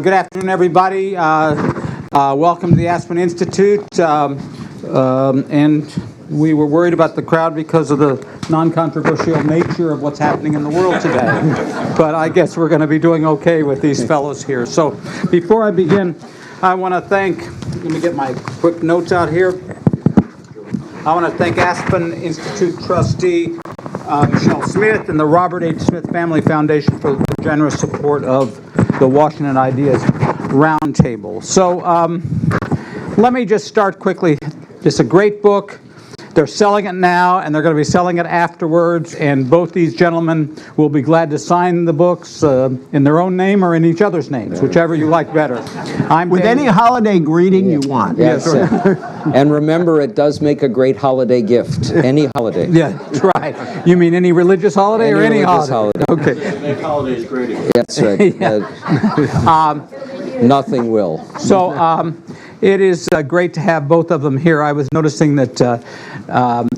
Good afternoon, everybody. Welcome to the Aspen Institute. And we were worried about the crowd because of the non-controversial nature of what's happening in the world today. But I guess we're going to be doing okay with these fellows here. So before I begin, I want to thank, let me get my quick notes out here. I want to thank Aspen Institute trustee Michelle Smith and the Robert H. Smith Family Foundation for the generous support of the Washington Ideas Roundtable. So let me just start quickly. It's a great book. They're selling it now, and they're going to be selling it afterwards, and both these gentlemen will be glad to sign the books in their own name or in each other's names, whichever you like better. With any holiday greeting you want. Yes. And remember, it does make a great holiday gift. Any holiday. Yeah, that's right. You mean any religious holiday or any holiday? Okay. Make holidays great again. That's right. Nothing will. So it is great to have both of them here. I was noticing that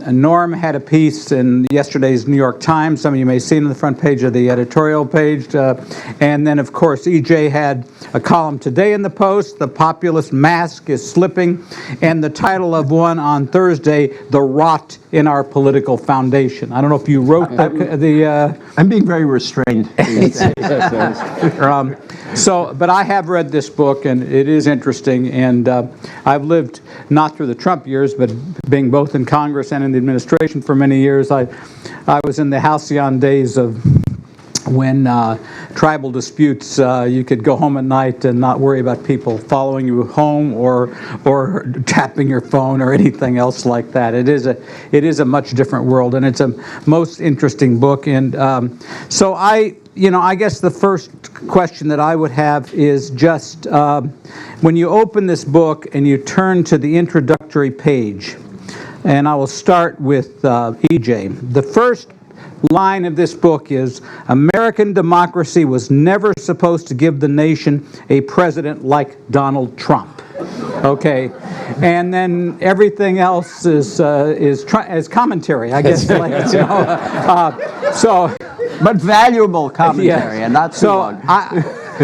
Norm had a piece in yesterday's New York Times. Some of you may see it on the front page of the editorial page. And then, of course, EJ had a column today in the Post, "The Populist Mask is Slipping," and the title of one on Thursday, "The Rot in Our Political Foundation." I don't know if you wrote the... I'm being very restrained. But I have read this book, and it is interesting, and I've lived not through the Trump years, but being both in Congress and in the administration for many years. I was in the halcyon days of when tribal disputes, you could go home at night and not worry about people following you home or tapping your phone or anything else like that. It is a much different world, and it's a most interesting book. And so I guess the first question that I would have is just when you open this book and you turn to the introductory page, and I will start with EJ. The first line of this book is, "American democracy was never supposed to give the nation a president like Donald Trump." Okay, and then everything else is commentary, I guess. But valuable commentary, and not too long.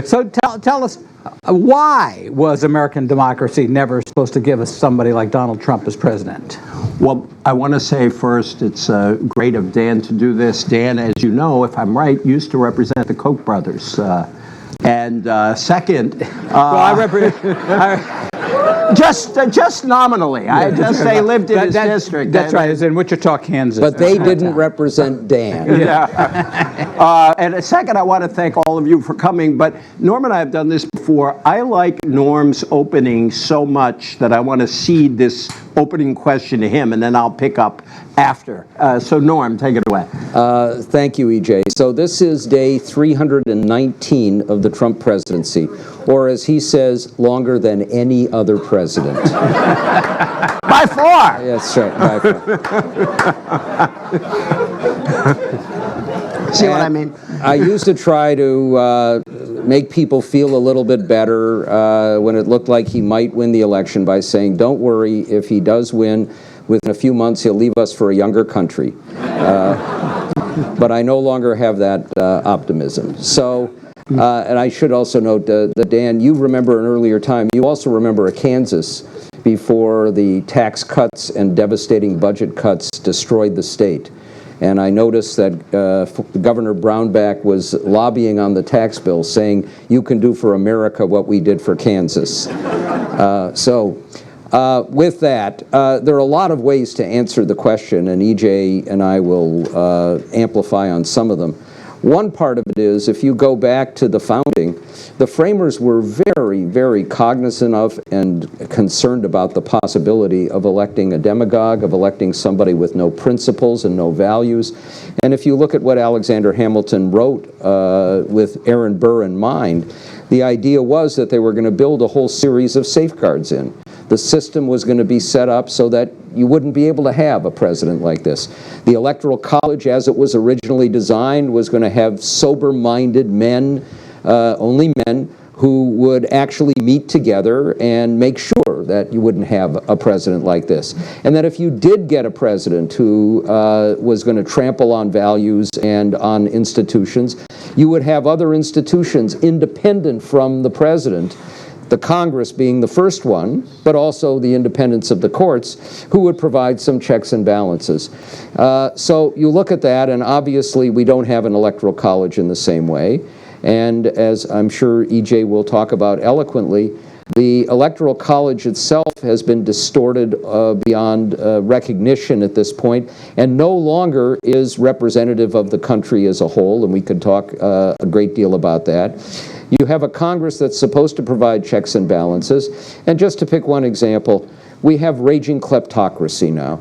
So tell us, why was American democracy never supposed to give us somebody like Donald Trump as president? Well, I want to say first, it's great of Dan to do this. Dan, as you know, if I'm right, used to represent the Koch brothers. And second... well, I represent... Just nominally. I just say lived in his district. That's right. It's in Wichita, Kansas. But they didn't represent Dan. And a second, I want to thank all of you for coming. But Norm and I have done this before. I like Norm's opening so much that I want to cede this opening question to him, and then I'll pick up after. So Norm, take it away. Thank you, EJ. So this is day 319 of the Trump presidency, or as he says, longer than any other president. By far! Yes, right, by far. See what I mean? I used to try to make people feel a little bit better when it looked like he might win the election by saying, don't worry, if he does win, within a few months he'll leave us for a younger country. But I no longer have that optimism. So, and I should also note that, Dan, you remember an earlier time, you also remember a Kansas before the tax cuts and devastating budget cuts destroyed the state. And I noticed that Governor Brownback was lobbying on the tax bill, saying, you can do for America what we did for Kansas. With that, there are a lot of ways to answer the question, and EJ and I will amplify on some of them. One part of it is, if you go back to the founding, the framers were very, very cognizant of and concerned about the possibility of electing a demagogue, of electing somebody with no principles and no values. And if you look at what Alexander Hamilton wrote with Aaron Burr in mind, the idea was that they were going to build a whole series of safeguards in. The system was going to be set up so that you wouldn't be able to have a president like this. The Electoral College, as it was originally designed, was going to have sober-minded men, only men, who would actually meet together and make sure that you wouldn't have a president like this. And that if you did get a president who was going to trample on values and on institutions, you would have other institutions independent from the president, the Congress being the first one, but also the independence of the courts, who would provide some checks and balances. So you look at that, and obviously we don't have an electoral college in the same way. And as I'm sure EJ will talk about eloquently, the Electoral College itself has been distorted beyond recognition at this point, and no longer is representative of the country as a whole, and we could talk a great deal about that. You have a Congress that's supposed to provide checks and balances, and just to pick one example, we have raging kleptocracy now.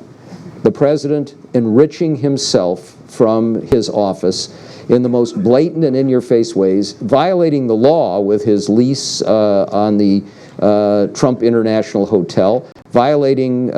The president enriching himself from his office in the most blatant and in-your-face ways, violating the law with his lease on the Trump International Hotel, violating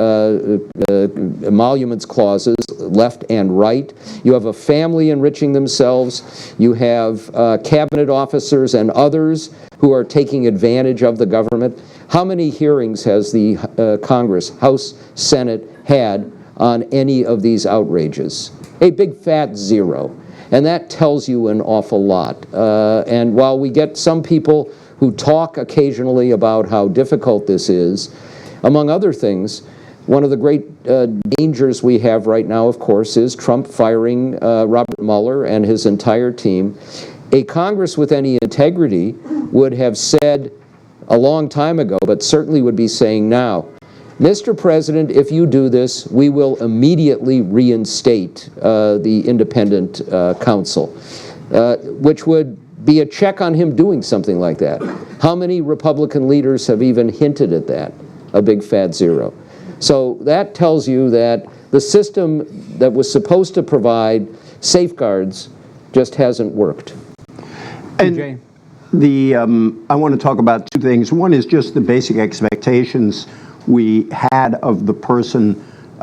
emoluments clauses left and right. You have a family enriching themselves. You have cabinet officers and others who are taking advantage of the government. How many hearings has the Congress, House, Senate had on any of these outrages? A big fat zero. And that tells you an awful lot. And while we get some people who talk occasionally about how difficult this is, among other things, one of the great dangers we have right now, of course, is Trump firing Robert Mueller and his entire team. A Congress with any integrity would have said a long time ago, but certainly would be saying now, Mr. President, if you do this, we will immediately reinstate the independent counsel, which would be a check on him doing something like that. How many Republican leaders have even hinted at that? A big fat zero. So that tells you that the system that was supposed to provide safeguards just hasn't worked. And I want to talk about two things. One is just the basic expectations we had of the person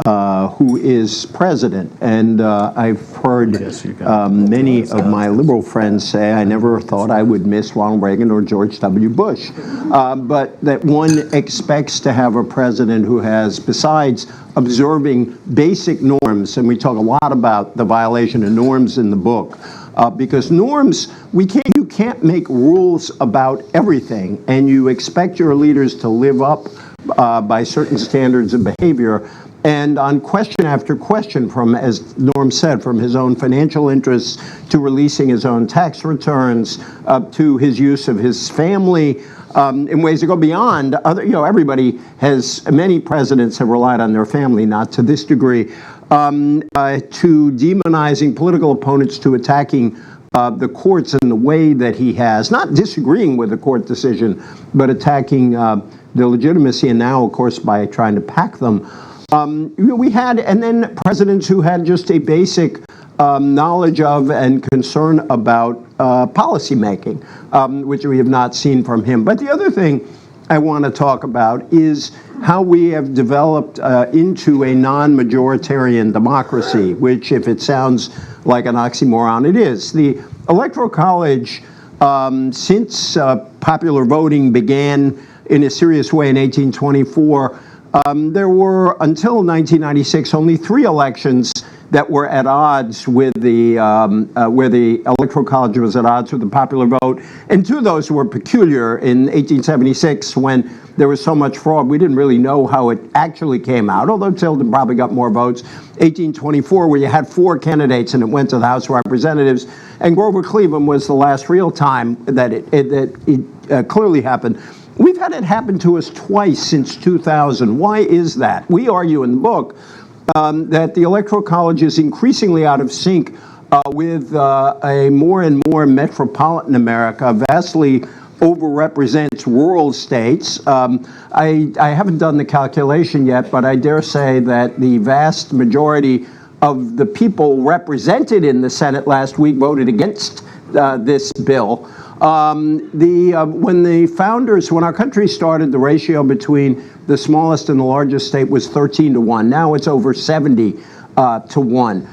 who is president. And I've heard many of my liberal friends say, I never thought I would miss Ronald Reagan or George W. Bush. But that one expects to have a president who has, besides observing basic norms, and we talk a lot about the violation of norms in the book, because norms, you can't make rules about everything, and you expect your leaders to live up by certain standards of behavior. And on question after question, from, as Norm said, from his own financial interests to releasing his own tax returns, to his use of his family, in ways that go beyond other, many presidents have relied on their family, not to this degree, to demonizing political opponents, to attacking the courts in the way that he has, not disagreeing with the court decision, but attacking the legitimacy, and now, of course, by trying to pack them. We had, and then presidents who had just a basic knowledge of and concern about policy making, which we have not seen from him. But the other thing I want to talk about is how we have developed into a non-majoritarian democracy, which, if it sounds like an oxymoron, it is. The Electoral College, since popular voting began in a serious way in 1824, there were, until 1996, only 3 elections that were at odds with the, where the Electoral College was at odds with the popular vote. And 2 of those were peculiar. In 1876, when there was so much fraud, we didn't really know how it actually came out, although Tilden probably got more votes. 1824, where you had 4 candidates and it went to the House of Representatives. And Grover Cleveland was the last real time that it clearly happened. We've had it happen to us twice since 2000. Why is that? We argue in the book that the Electoral College is increasingly out of sync with a more and more metropolitan America, vastly overrepresents rural states. I haven't done the calculation yet, but I dare say that the vast majority of the people represented in the Senate last week voted against this bill. When our country started, the ratio between the smallest and the largest state was 13-1. Now it's over 70 to 1.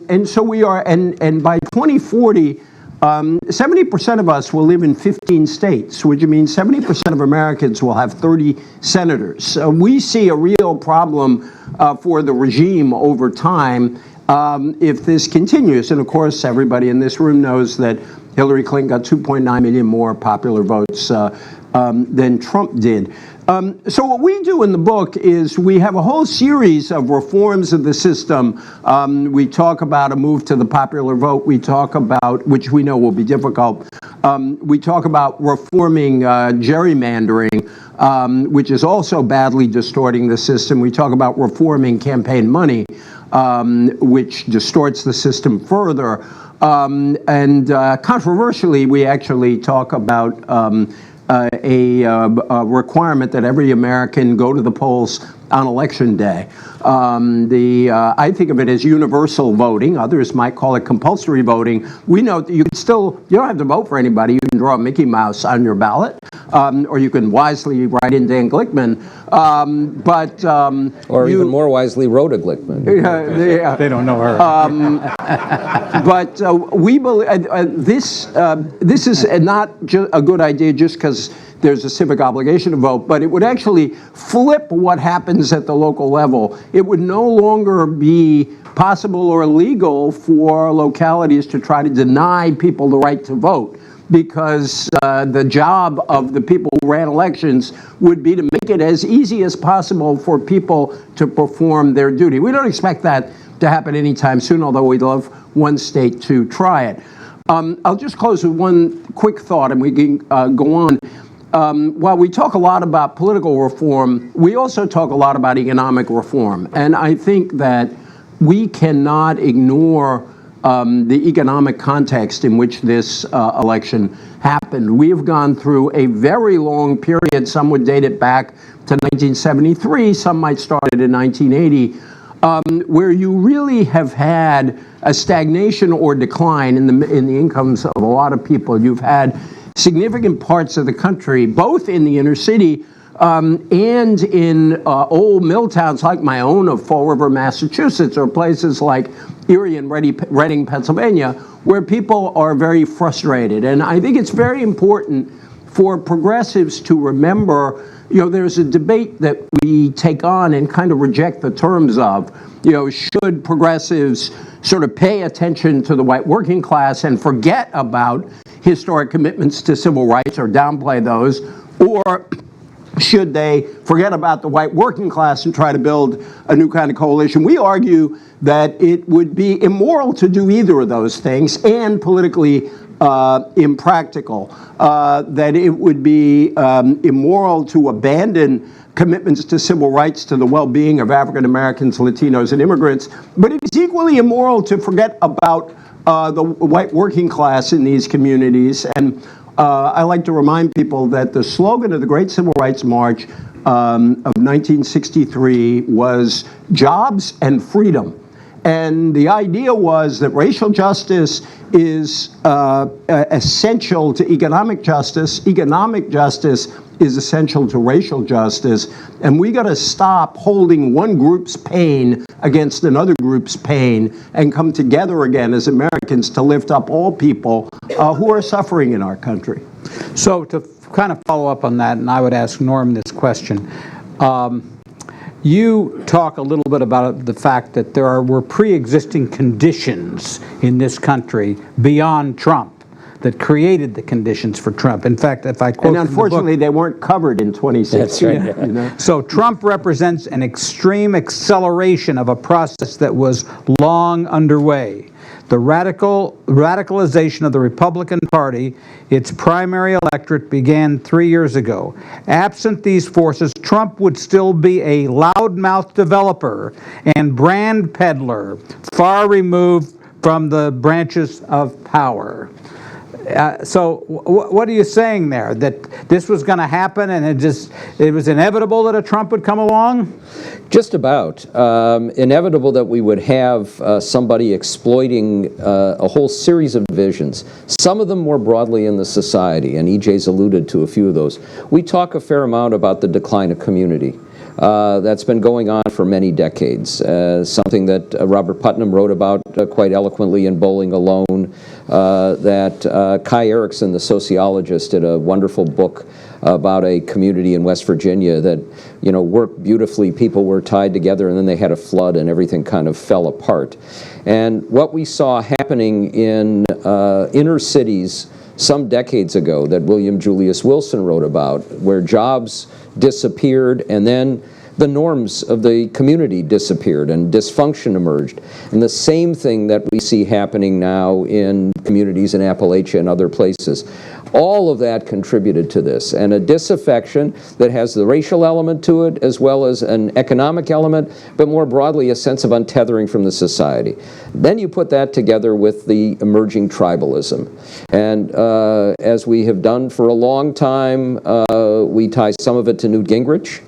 And so we are, and by 2040, 70% of us will live in 15 states, which means 70% of Americans will have 30 senators. So we see a real problem for the regime over time if this continues. And of course, everybody in this room knows that Hillary Clinton got 2.9 million more popular votes than Trump did. So what we do in the book is we have a whole series of reforms of the system. We talk about a move to the popular vote. We talk about, which we know will be difficult, we talk about reforming gerrymandering, which is also badly distorting the system. We talk about reforming campaign money, which distorts the system further. And controversially, we actually talk about a requirement that every American go to the polls on Election Day. I think of it as universal voting. Others might call it compulsory voting. We know that you don't have to vote for anybody. You can draw a Mickey Mouse on your ballot, or you can wisely write in Dan Glickman. Or even more wisely, Rhoda Glickman. They don't know her. But we believe this is not a good idea just because there's a civic obligation to vote, but it would actually flip what happens at the local level. It would no longer be possible or legal for localities to try to deny people the right to vote, because the job of the people who ran elections would be to make it as easy as possible for people to perform their duty. We don't expect that to happen anytime soon, although we'd love one state to try it. I'll just close with one quick thought, and we can go on. While we talk a lot about political reform, we also talk a lot about economic reform. And I think that we cannot ignore the economic context in which this election happened. We have gone through a very long period. Some would date it back to 1973. Some might start it in 1980. Where you really have had a stagnation or decline in the incomes of a lot of people. You've had significant parts of the country, both in the inner city and in old mill towns like my own of Fall River, Massachusetts, or places like Erie and Reading, Pennsylvania, where people are very frustrated. And I think it's very important for progressives to remember, there's a debate that we take on and kind of reject the terms of, should progressives sort of pay attention to the white working class and forget about historic commitments to civil rights or downplay those, or should they forget about the white working class and try to build a new kind of coalition? We argue that it would be immoral to do either of those things and politically impractical, that it would be immoral to abandon commitments to civil rights, to the well-being of African Americans, Latinos, and immigrants, but it is equally immoral to forget about the white working class in these communities. And I like to remind people that the slogan of the Great Civil Rights March of 1963 was jobs and freedom. And the idea was that racial justice is essential to economic justice. Economic justice is essential to racial justice. And we got to stop holding one group's pain against another group's pain and come together again as Americans to lift up all people who are suffering in our country. So to kind of follow up on that, and I would ask Norm this question. You talk a little bit about the fact that there were pre-existing conditions in this country beyond Trump that created the conditions for Trump. In fact, if I quote, and unfortunately, they weren't covered in 2016. That's right. So Trump represents an extreme acceleration of a process that was long underway. The radicalization of the Republican Party, its primary electorate, began 3 years ago. Absent these forces, Trump would still be a loudmouth developer and brand peddler, far removed from the branches of power. So what are you saying there? That this was going to happen and it was inevitable that a Trump would come along? Just about. Inevitable that we would have somebody exploiting a whole series of divisions, some of them more broadly in the society, and EJ's alluded to a few of those. We talk a fair amount about the decline of community. that's been going on for many decades. Something that Robert Putnam wrote about quite eloquently in Bowling Alone, that Kai Erikson, the sociologist, did a wonderful book about a community in West Virginia that, worked beautifully. People were tied together, and then they had a flood, and everything kind of fell apart. And what we saw happening in inner cities some decades ago that William Julius Wilson wrote about, where jobs disappeared and then the norms of the community disappeared and dysfunction emerged. And the same thing that we see happening now in communities in Appalachia and other places. All of that contributed to this, and a disaffection that has the racial element to it as well as an economic element, but more broadly a sense of untethering from the society. Then you put that together with the emerging tribalism. And as we have done for a long time, we tie some of it to Newt Gingrich,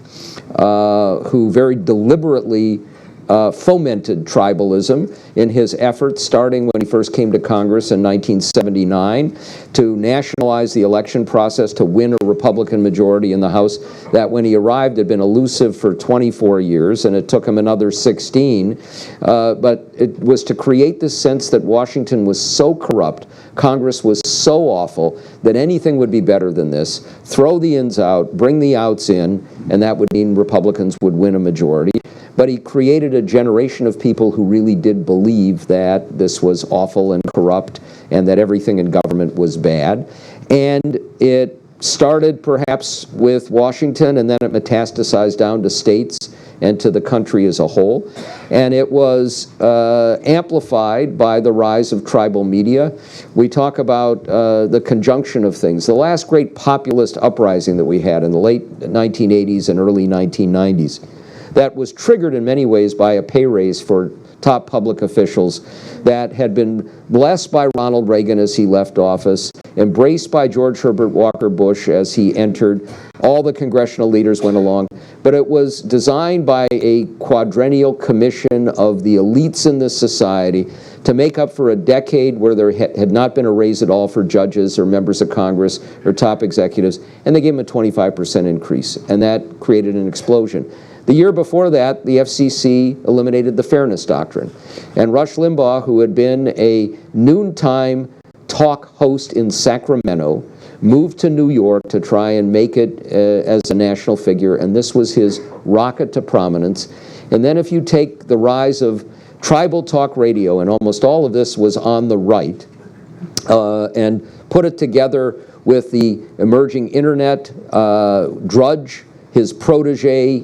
who very deliberately fomented tribalism in his efforts, starting when he first came to Congress in 1979, to nationalize the election process to win a Republican majority in the House that when he arrived had been elusive for 24 years, and it took him another 16. But it was to create this sense that Washington was so corrupt, Congress was so awful, that anything would be better than this. Throw the ins out, bring the outs in, and that would mean Republicans would win a majority. But he created a generation of people who really did believe that this was awful and corrupt and that everything in government was bad. And it started perhaps with Washington, and then it metastasized down to states and to the country as a whole. And it was amplified by the rise of tribal media. We talk about the conjunction of things. The last great populist uprising that we had in the late 1980s and early 1990s, that was triggered in many ways by a pay raise for top public officials that had been blessed by Ronald Reagan as he left office, embraced by George Herbert Walker Bush as he entered. All the congressional leaders went along. But it was designed by a quadrennial commission of the elites in this society to make up for a decade where there had not been a raise at all for judges or members of Congress or top executives, and they gave them a 25% increase, and that created an explosion. The year before that, the FCC eliminated the Fairness Doctrine. And Rush Limbaugh, who had been a noontime talk host in Sacramento, moved to New York to try and make it as a national figure, and this was his rocket to prominence. And then if you take the rise of tribal talk radio, and almost all of this was on the right, and put it together with the emerging internet, Drudge, his protege,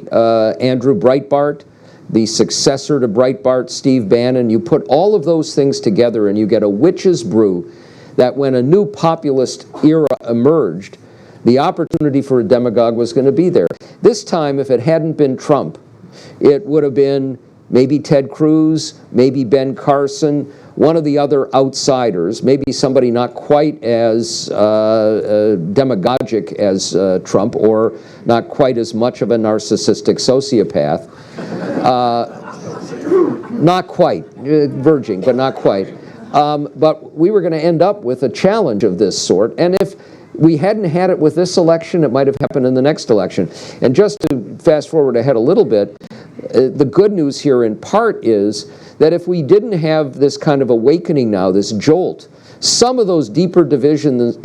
Andrew Breitbart, the successor to Breitbart, Steve Bannon. You put all of those things together and you get a witch's brew that when a new populist era emerged, the opportunity for a demagogue was going to be there. This time, if it hadn't been Trump, it would have been maybe Ted Cruz, maybe Ben Carson, one of the other outsiders, maybe somebody not quite as demagogic as Trump, or not quite as much of a narcissistic sociopath. Not quite, verging, but not quite. But we were going to end up with a challenge of this sort, and if we hadn't had it with this election, it might have happened in the next election. And just to fast forward ahead a little bit, the good news here in part is that if we didn't have this kind of awakening now, this jolt, some of those deeper divisions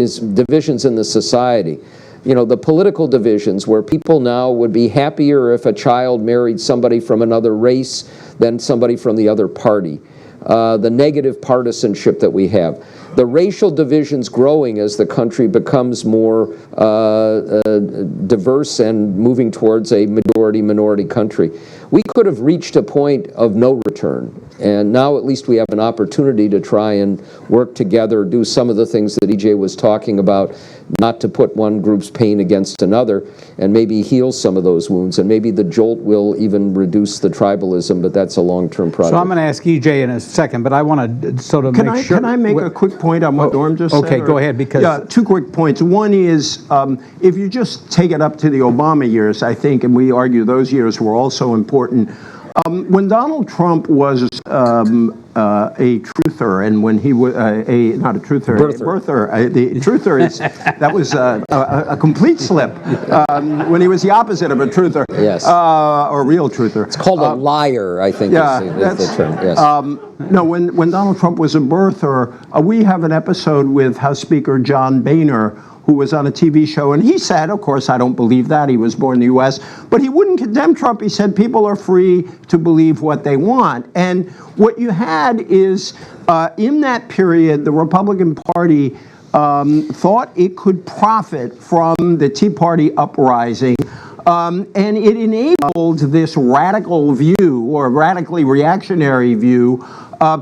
in the society, the political divisions where people now would be happier if a child married somebody from another race than somebody from the other party, the negative partisanship that we have, the racial divisions growing as the country becomes more diverse and moving towards a majority-minority country. We could have reached a point of no return, and now at least we have an opportunity to try and work together, do some of the things that EJ was talking about, not to put one group's pain against another, and maybe heal some of those wounds, and maybe the jolt will even reduce the tribalism, but that's a long-term project. So I'm going to ask EJ in a second, but I want to sort of make sure. Can I make a quick point on what Norm just said? Okay, go ahead, because... Yeah, 2 quick points. One is, if you just take it up to the Obama years, I think, and we argue those years were also important, When Donald Trump was a truther, and when he was not a truther, Birther. the truther is that was a complete slip. When he was the opposite of a truther, Yes. Or real truther. It's called a liar, I think Yeah, is the term. Yes. No, when Donald Trump was a birther, we have an episode with House Speaker John Boehner, who was on a TV show, and he said, of course, I don't believe that, he was born in the U.S., but he wouldn't condemn Trump. He said people are free to believe what they want. And what you had is, in that period, the Republican Party thought it could profit from the Tea Party uprising, and it enabled this radical view, or radically reactionary view,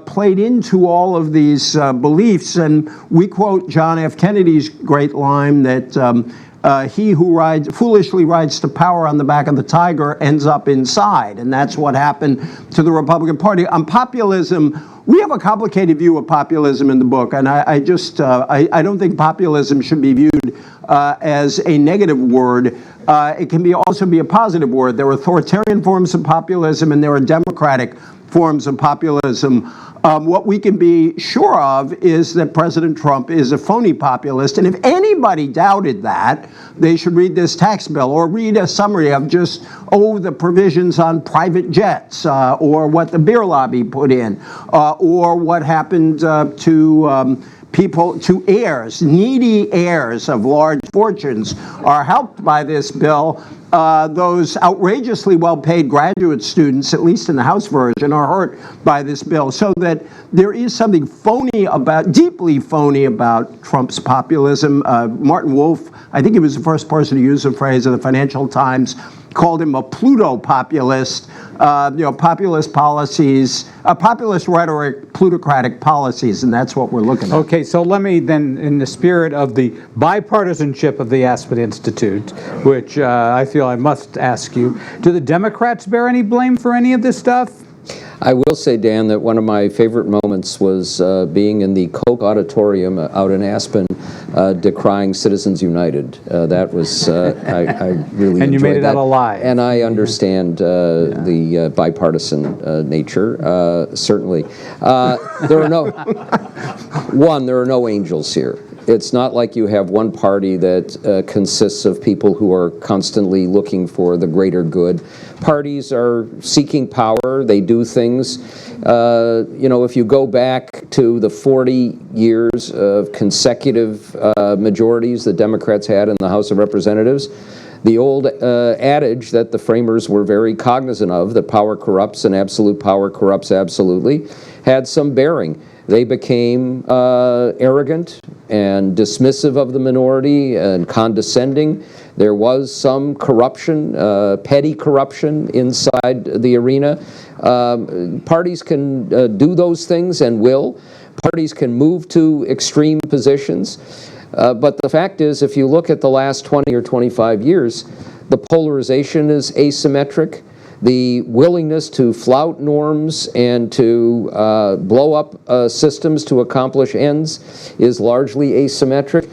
played into all of these beliefs. And we quote John F. Kennedy's great line that he who foolishly rides to power on the back of the tiger ends up inside. And that's what happened to the Republican Party. On populism, we have a complicated view of populism in the book, and I don't think populism should be viewed as a negative word. It can also be a positive word. There are authoritarian forms of populism, and there are democratic forms of populism. What we can be sure of is that President Trump is a phony populist, and if anybody doubted that, they should read this tax bill or read a summary of just, the provisions on private jets, or what the beer lobby put in, or what happened to people, to heirs, needy heirs of large fortunes are helped by this bill. Those outrageously well-paid graduate students, at least in the House version, are hurt by this bill. So that there is something deeply phony about Trump's populism. Martin Wolf, I think he was the first person to use the phrase in the Financial Times, called him a Pluto-populist. Populist policies, populist rhetoric, plutocratic policies, and that's what we're looking at. Okay, so let me then, in the spirit of the bipartisanship of the Aspen Institute, which I feel I must ask you, do the Democrats bear any blame for any of this stuff? I will say, Dan, that one of my favorite moments was being in the Koch Auditorium out in Aspen, decrying Citizens United. That was, I really And you enjoyed made it that. out alive. And I understand the bipartisan nature, certainly. There are no angels here. It's not like you have one party that consists of people who are constantly looking for the greater good. Parties are seeking power. They do things. If you go back to the 40 years of consecutive majorities that Democrats had in the House of Representatives, the old adage that the framers were very cognizant of, that power corrupts and absolute power corrupts absolutely, had some bearing. They became arrogant and dismissive of the minority and condescending. There was some corruption, petty corruption inside the arena. Parties can do those things and will. Parties can move to extreme positions. But the fact is, if you look at the last 20 or 25 years, the polarization is asymmetric. The willingness to flout norms and to blow up systems to accomplish ends is largely asymmetric.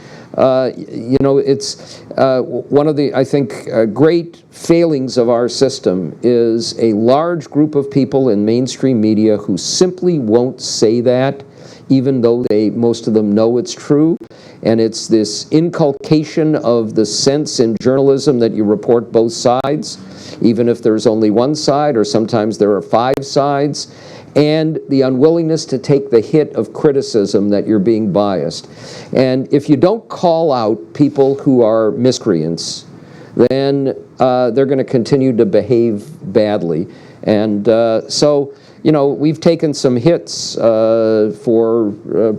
It's one of the, I think, great failings of our system is a large group of people in mainstream media who simply won't say that, even though most of them know it's true. And it's this inculcation of the sense in journalism that you report both sides, even if there's only one side, or sometimes there are 5 sides, and the unwillingness to take the hit of criticism that you're being biased. And if you don't call out people who are miscreants, then they're going to continue to behave badly. And so we've taken some hits for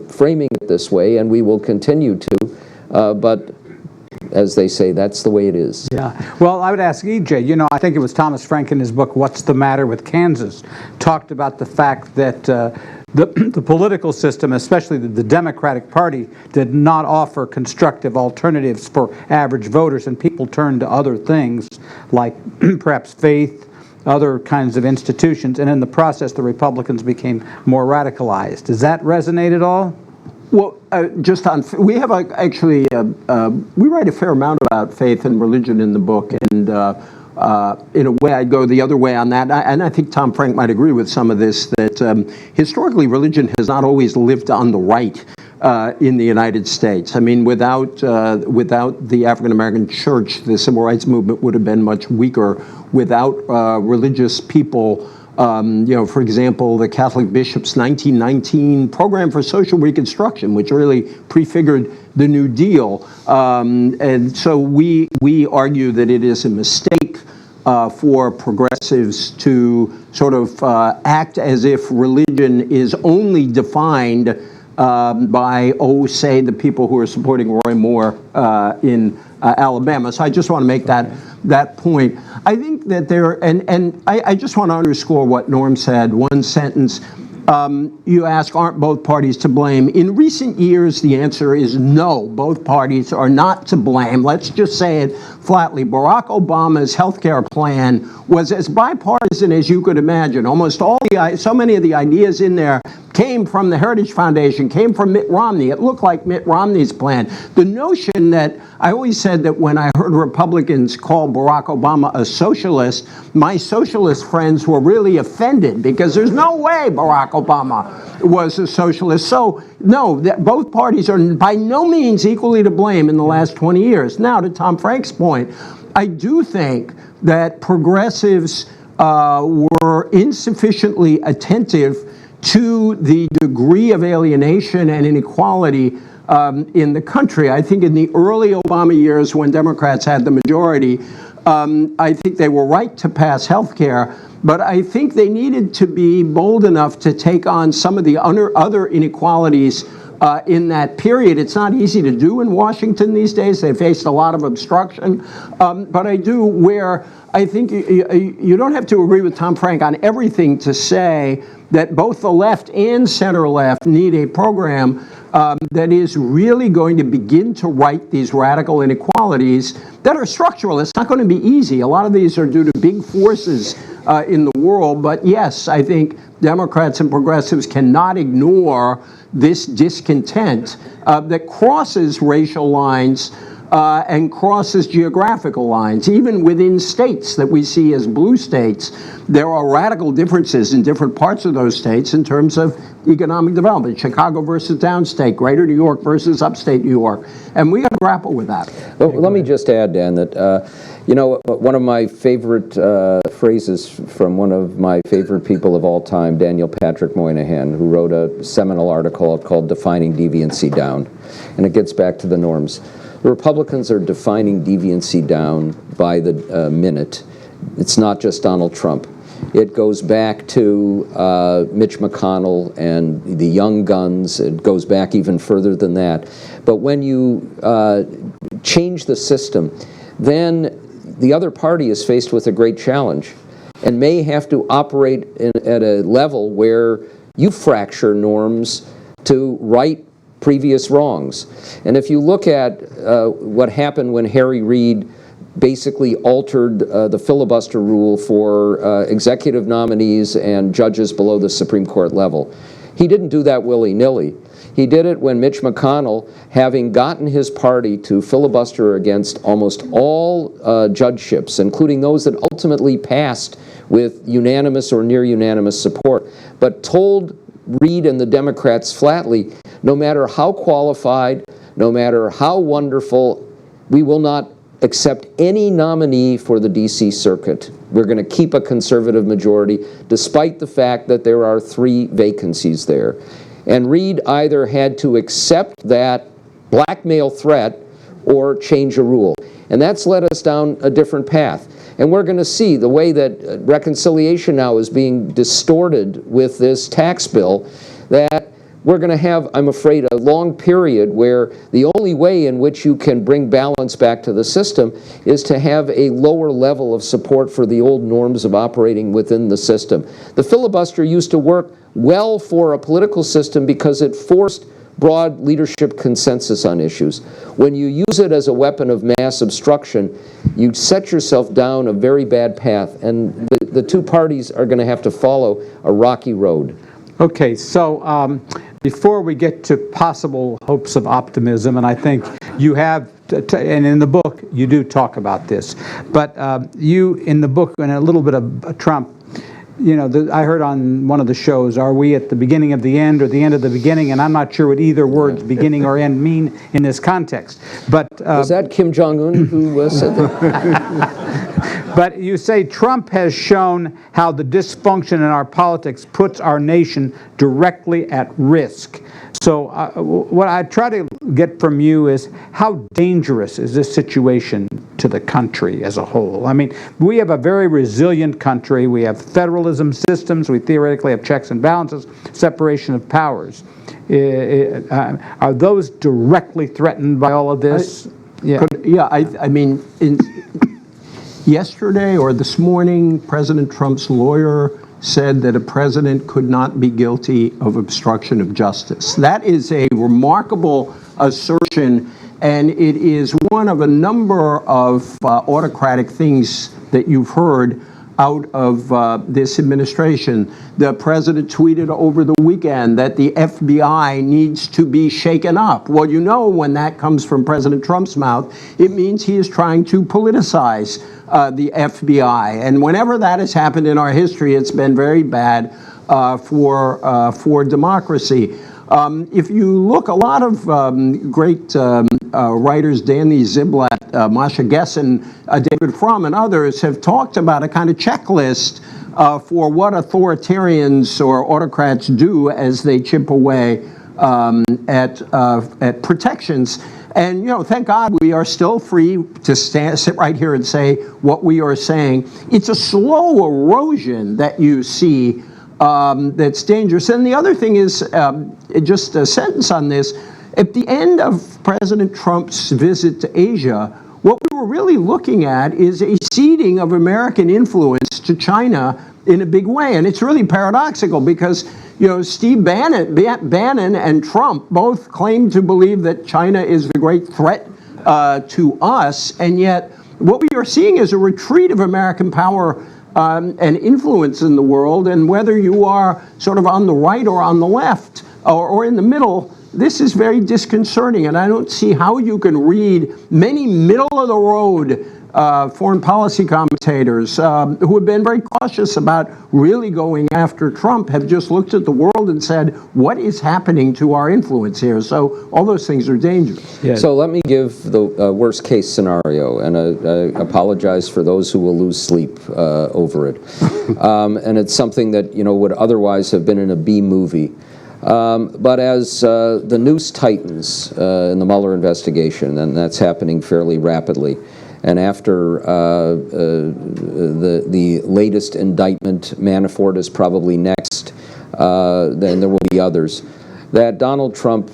framing it this way, and we will continue to, but as they say, that's the way it is. Yeah. Well, I would ask EJ, I think it was Thomas Frank in his book, What's the Matter with Kansas, talked about the fact that the political system, especially the Democratic Party, did not offer constructive alternatives for average voters, and people turned to other things like perhaps faith, other kinds of institutions, and in the process the Republicans became more radicalized. Does that resonate at all? Well, we have we write a fair amount about faith and religion in the book, and in a way, I'd go the other way on that. And I think Tom Frank might agree with some of this, that historically religion has not always lived on the right in the United States. I mean, without the African-American church, the civil rights movement would have been much weaker. Without religious people, for example, the Catholic Bishop's 1919 Program for Social Reconstruction, which really prefigured the New Deal. And so we argue that it is a mistake for progressives to sort of act as if religion is only defined by, say, the people who are supporting Roy Moore in Alabama. So I just want to make that point. I think that I just want to underscore what Norm said, one sentence. You ask, aren't both parties to blame? In recent years, the answer is no, both parties are not to blame. Let's just say it flatly. Barack Obama's health care plan was as bipartisan as you could imagine. So many of the ideas in there came from the Heritage Foundation, came from Mitt Romney. It looked like Mitt Romney's plan. The notion that, I always said that when I heard Republicans call Barack Obama a socialist, my socialist friends were really offended because there's no way Barack Obama was a socialist. So, no, both parties are by no means equally to blame in the last 20 years. Now, to Tom Frank's point, I do think that progressives were insufficiently attentive to the degree of alienation and inequality in the country. I think in the early Obama years when Democrats had the majority, I think they were right to pass health care, but I think they needed to be bold enough to take on some of the other inequalities in that period. It's not easy to do in Washington these days. They faced a lot of obstruction. But I do where I think you don't have to agree with Tom Frank on everything to say that both the left and center left need a program that is really going to begin to right these radical inequalities that are structural. It's not going to be easy. A lot of these are due to big forces in the world. But yes, I think Democrats and progressives cannot ignore this discontent that crosses racial lines and crosses geographical lines. Even within states that we see as blue states, there are radical differences in different parts of those states in terms of economic development. Chicago versus downstate, greater New York versus upstate New York. And we got to grapple with that. Well, let me just add, Dan, that one of my favorite phrases from one of my favorite people of all time, Daniel Patrick Moynihan, who wrote a seminal article called Defining Deviancy Down. And it gets back to the norms. The Republicans are defining deviancy down by the minute. It's not just Donald Trump. It goes back to Mitch McConnell and the Young Guns. It goes back even further than that. But when you change the system, then the other party is faced with a great challenge and may have to operate at a level where you fracture norms to right previous wrongs. And if you look at what happened when Harry Reid basically altered the filibuster rule for executive nominees and judges below the Supreme Court level, he didn't do that willy-nilly. He did it when Mitch McConnell, having gotten his party to filibuster against almost all judgeships, including those that ultimately passed with unanimous or near unanimous support, but told Reid and the Democrats flatly, no matter how qualified, no matter how wonderful, we will not accept any nominee for the D.C. Circuit. We're going to keep a conservative majority, despite the fact that there are 3 vacancies there. And Reid either had to accept that blackmail threat or change a rule. And that's led us down a different path. And we're going to see the way that reconciliation now is being distorted with this tax bill, that we're going to have, I'm afraid, a long period where the only way in which you can bring balance back to the system is to have a lower level of support for the old norms of operating within the system. The filibuster used to work well for a political system because it forced broad leadership consensus on issues. When you use it as a weapon of mass obstruction, you set yourself down a very bad path, and the 2 parties are going to have to follow a rocky road. Okay, so before we get to possible hopes of optimism, and I think you have, and in the book, you do talk about this. But you, in the book, and a little bit of Trump, you know, I heard on one of the shows, are we at the beginning of the end or the end of the beginning? And I'm not sure what either words, beginning or end, mean in this context. But was that Kim Jong-un who said that? But you say Trump has shown how the dysfunction in our politics puts our nation directly at risk. So what I try to get from you is, how dangerous is this situation to the country as a whole? I mean, we have a very resilient country. We have federalism systems. We theoretically have checks and balances, separation of powers. Are those directly threatened by all of this? I mean, yesterday or this morning, President Trump's lawyer said that a president could not be guilty of obstruction of justice. That is a remarkable assertion, and it is one of a number of autocratic things that you've heard out of this administration. The president tweeted over the weekend that the FBI needs to be shaken up. Well, you know, when that comes from President Trump's mouth, it means he is trying to politicize the FBI. And whenever that has happened in our history, it's been very bad for democracy. If you look, a lot of great writers, Danny Ziblatt, Masha Gessen, David Frum, and others have talked about a kind of checklist for what authoritarians or autocrats do as they chip away at protections. And, you know, thank God we are still free to sit right here and say what we are saying. It's a slow erosion that you see that's dangerous. And the other thing is, just a sentence on this, at the end of President Trump's visit to Asia, what we were really looking at is a ceding of American influence to China in a big way. And it's really paradoxical because, you know, Steve Bannon and Trump both claim to believe that China is the great threat to us, and yet what we are seeing is a retreat of American power and influence in the world, and whether you are sort of on the right or on the left or in the middle, this is very disconcerting, and I don't see how you can read many middle-of-the-road foreign policy commentators who have been very cautious about really going after Trump, have just looked at the world and said, what is happening to our influence here? So all those things are dangerous. Yeah. So let me give the worst case scenario, and I apologize for those who will lose sleep over it. And it's something that, you know, would otherwise have been in a B movie. But as the noose tightens in the Mueller investigation, and that's happening fairly rapidly, and after the latest indictment, Manafort is probably next, then there will be others, that Donald Trump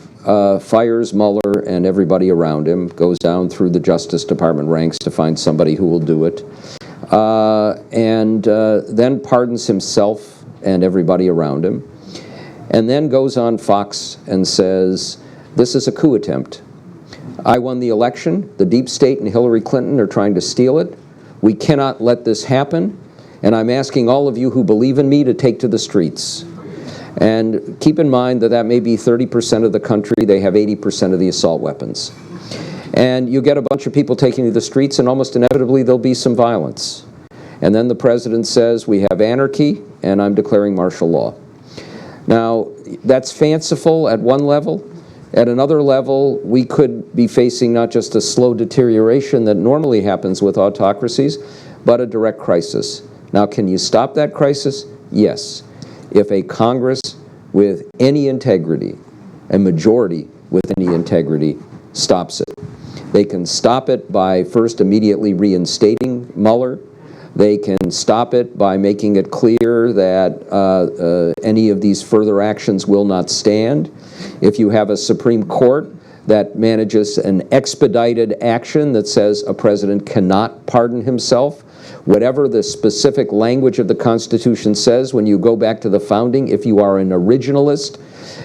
fires Mueller and everybody around him, goes down through the Justice Department ranks to find somebody who will do it, and then pardons himself and everybody around him, and then goes on Fox and says, this is a coup attempt. I won the election. The deep state and Hillary Clinton are trying to steal it. We cannot let this happen. And I'm asking all of you who believe in me to take to the streets. And keep in mind that that may be 30% of the country. They have 80% of the assault weapons. And you get a bunch of people taking to the streets, and almost inevitably there'll be some violence. And then the president says, we have anarchy, and I'm declaring martial law. Now, that's fanciful at one level. At another level, we could be facing not just a slow deterioration that normally happens with autocracies, but a direct crisis. Now, can you stop that crisis? Yes. If a Congress with any integrity, a majority with any integrity, stops it. They can stop it by first immediately reinstating Mueller. They can stop it by making it clear that any of these further actions will not stand. If you have a Supreme Court that manages an expedited action that says a president cannot pardon himself, whatever the specific language of the Constitution says, when you go back to the founding, if you are an originalist,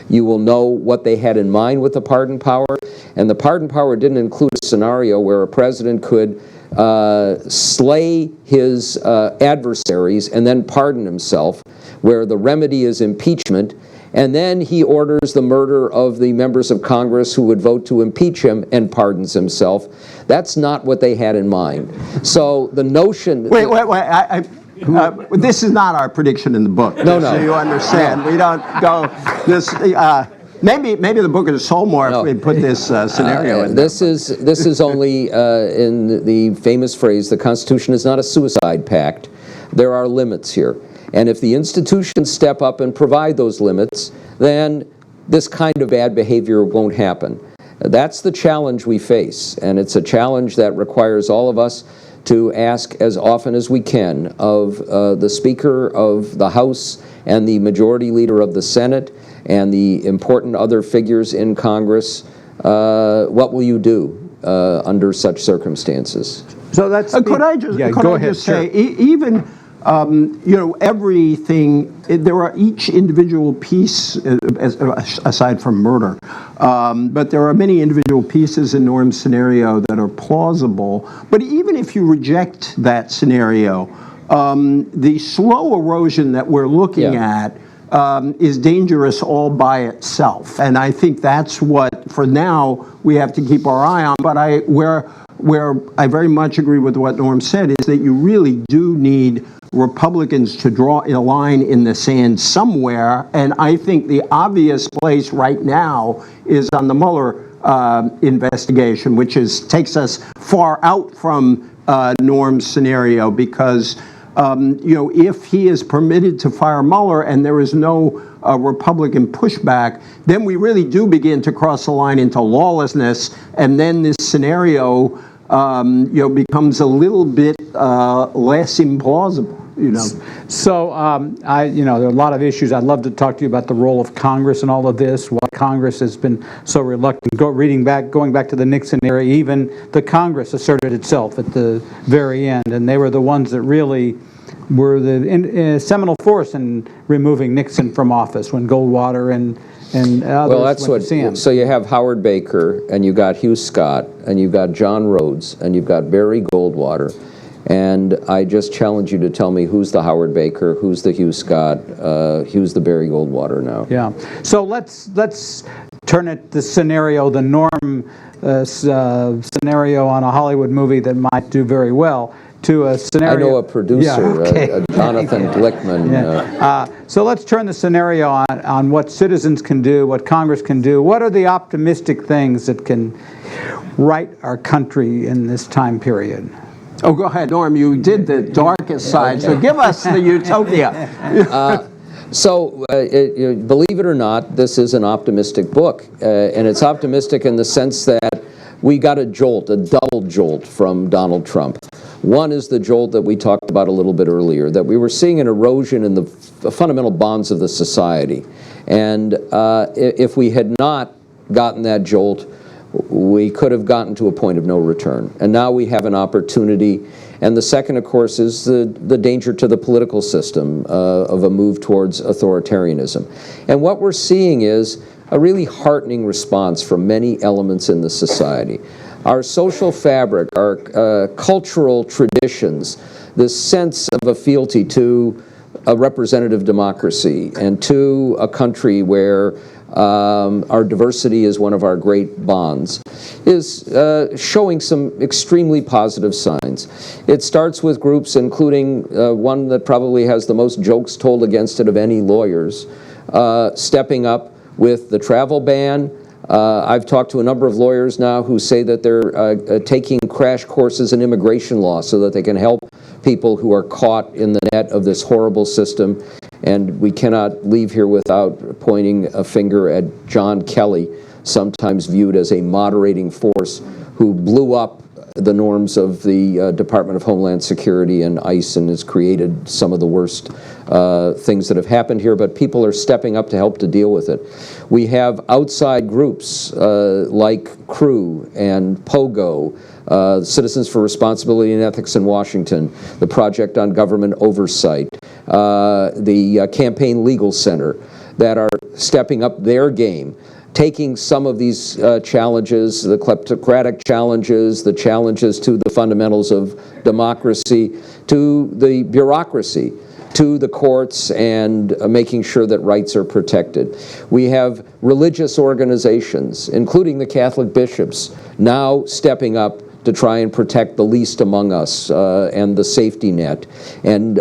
you will know what they had in mind with the pardon power. And the pardon power didn't include a scenario where a president could slay his adversaries and then pardon himself, where the remedy is impeachment, And then he orders the murder of the members of Congress who would vote to impeach him and pardons himself. That's not what they had in mind. So the notion... Wait, this is not our prediction in the book. No. So you understand. No. We don't go this... Maybe the book would have sold more if we put this scenario in there. This is only, in the famous phrase, the Constitution is not a suicide pact. There are limits here. And if the institutions step up and provide those limits, then this kind of bad behavior won't happen. That's the challenge we face, and it's a challenge that requires all of us to ask as often as we can of the Speaker of the House and the Majority Leader of the Senate and the important other figures in Congress, what will you do under such circumstances? So that's... Could I just say, even... everything, there are each individual piece, aside from murder, but there are many individual pieces in Norm's scenario that are plausible. But even if you reject that scenario, the slow erosion that we're looking at is dangerous all by itself. And I think that's what, for now, we have to keep our eye on. But where I very much agree with what Norm said is that you really do need Republicans to draw a line in the sand somewhere, and I think the obvious place right now is on the Mueller investigation, which takes us far out from Norm's scenario, because if he is permitted to fire Mueller and there is no Republican pushback, then we really do begin to cross the line into lawlessness, and then this scenario becomes a little bit less implausible. So, there are a lot of issues. I'd love to talk to you about the role of Congress in all of this, why Congress has been so reluctant. Going back to the Nixon era, even the Congress asserted itself at the very end, and they were the ones that really were the seminal force in removing Nixon from office when Goldwater and others went to see him. So you have Howard Baker, and you've got Hugh Scott, and you've got John Rhodes, and you've got Barry Goldwater. And I just challenge you to tell me who's the Howard Baker, who's the Hugh Scott, who's the Barry Goldwater now. Yeah. So let's turn it the scenario, the Norm scenario on a Hollywood movie that might do very well, to a scenario. I know a producer, Jonathan Glickman. So let's turn the scenario on what citizens can do, what Congress can do. What are the optimistic things that can right our country in this time period? Oh, go ahead, Norm. You did the darkest side, so give us the utopia. Believe it or not, this is an optimistic book, and it's optimistic in the sense that we got a double jolt from Donald Trump. One is the jolt that we talked about a little bit earlier, that we were seeing an erosion in the fundamental bonds of the society. And if we had not gotten that jolt, we could have gotten to a point of no return. And now we have an opportunity. And the second, of course, is the danger to the political system of a move towards authoritarianism. And what we're seeing is a really heartening response from many elements in the society. Our social fabric, our cultural traditions, this sense of a fealty to a representative democracy and to a country where our diversity is one of our great bonds, is showing some extremely positive signs. It starts with groups, including one that probably has the most jokes told against it of any lawyers, stepping up with the travel ban. I've talked to a number of lawyers now who say that they're taking crash courses in immigration law so that they can help people who are caught in the net of this horrible system. And we cannot leave here without pointing a finger at John Kelly, sometimes viewed as a moderating force, who blew up the norms of the Department of Homeland Security and ICE and has created some of the worst things that have happened here, but people are stepping up to help to deal with it. We have outside groups like CREW and POGO, Citizens for Responsibility and Ethics in Washington, the Project on Government Oversight, the Campaign Legal Center, that are stepping up their game, taking some of these challenges, the kleptocratic challenges, the challenges to the fundamentals of democracy, to the bureaucracy. to the courts and making sure that rights are protected. We have religious organizations, including the Catholic bishops, now stepping up to try and protect the least among us and the safety net, and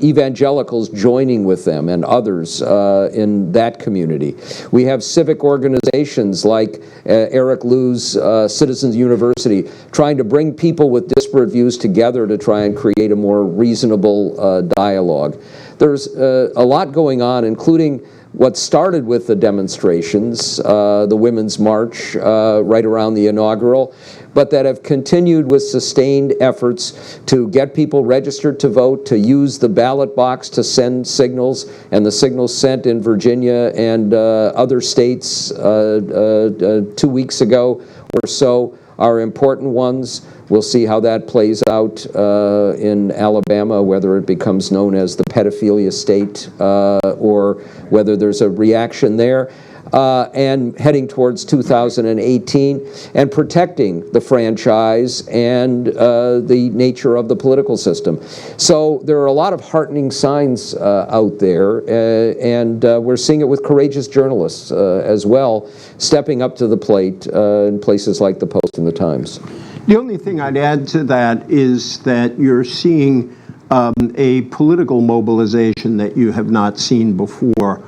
evangelicals joining with them and others in that community. We have civic organizations like Eric Liu's Citizens University trying to bring people with disparate views together to try and create a more reasonable dialogue. There's a lot going on, including what started with the demonstrations, the Women's March right around the inaugural, but that have continued with sustained efforts to get people registered to vote, to use the ballot box to send signals, and the signals sent in Virginia and other states 2 weeks ago or so are important ones. We'll see how that plays out in Alabama, whether it becomes known as the pedophilia state or whether there's a reaction there. And heading towards 2018, and protecting the franchise and the nature of the political system. So there are a lot of heartening signs out there, and we're seeing it with courageous journalists as well, stepping up to the plate in places like the Post and the Times. The only thing I'd add to that is that you're seeing a political mobilization that you have not seen before,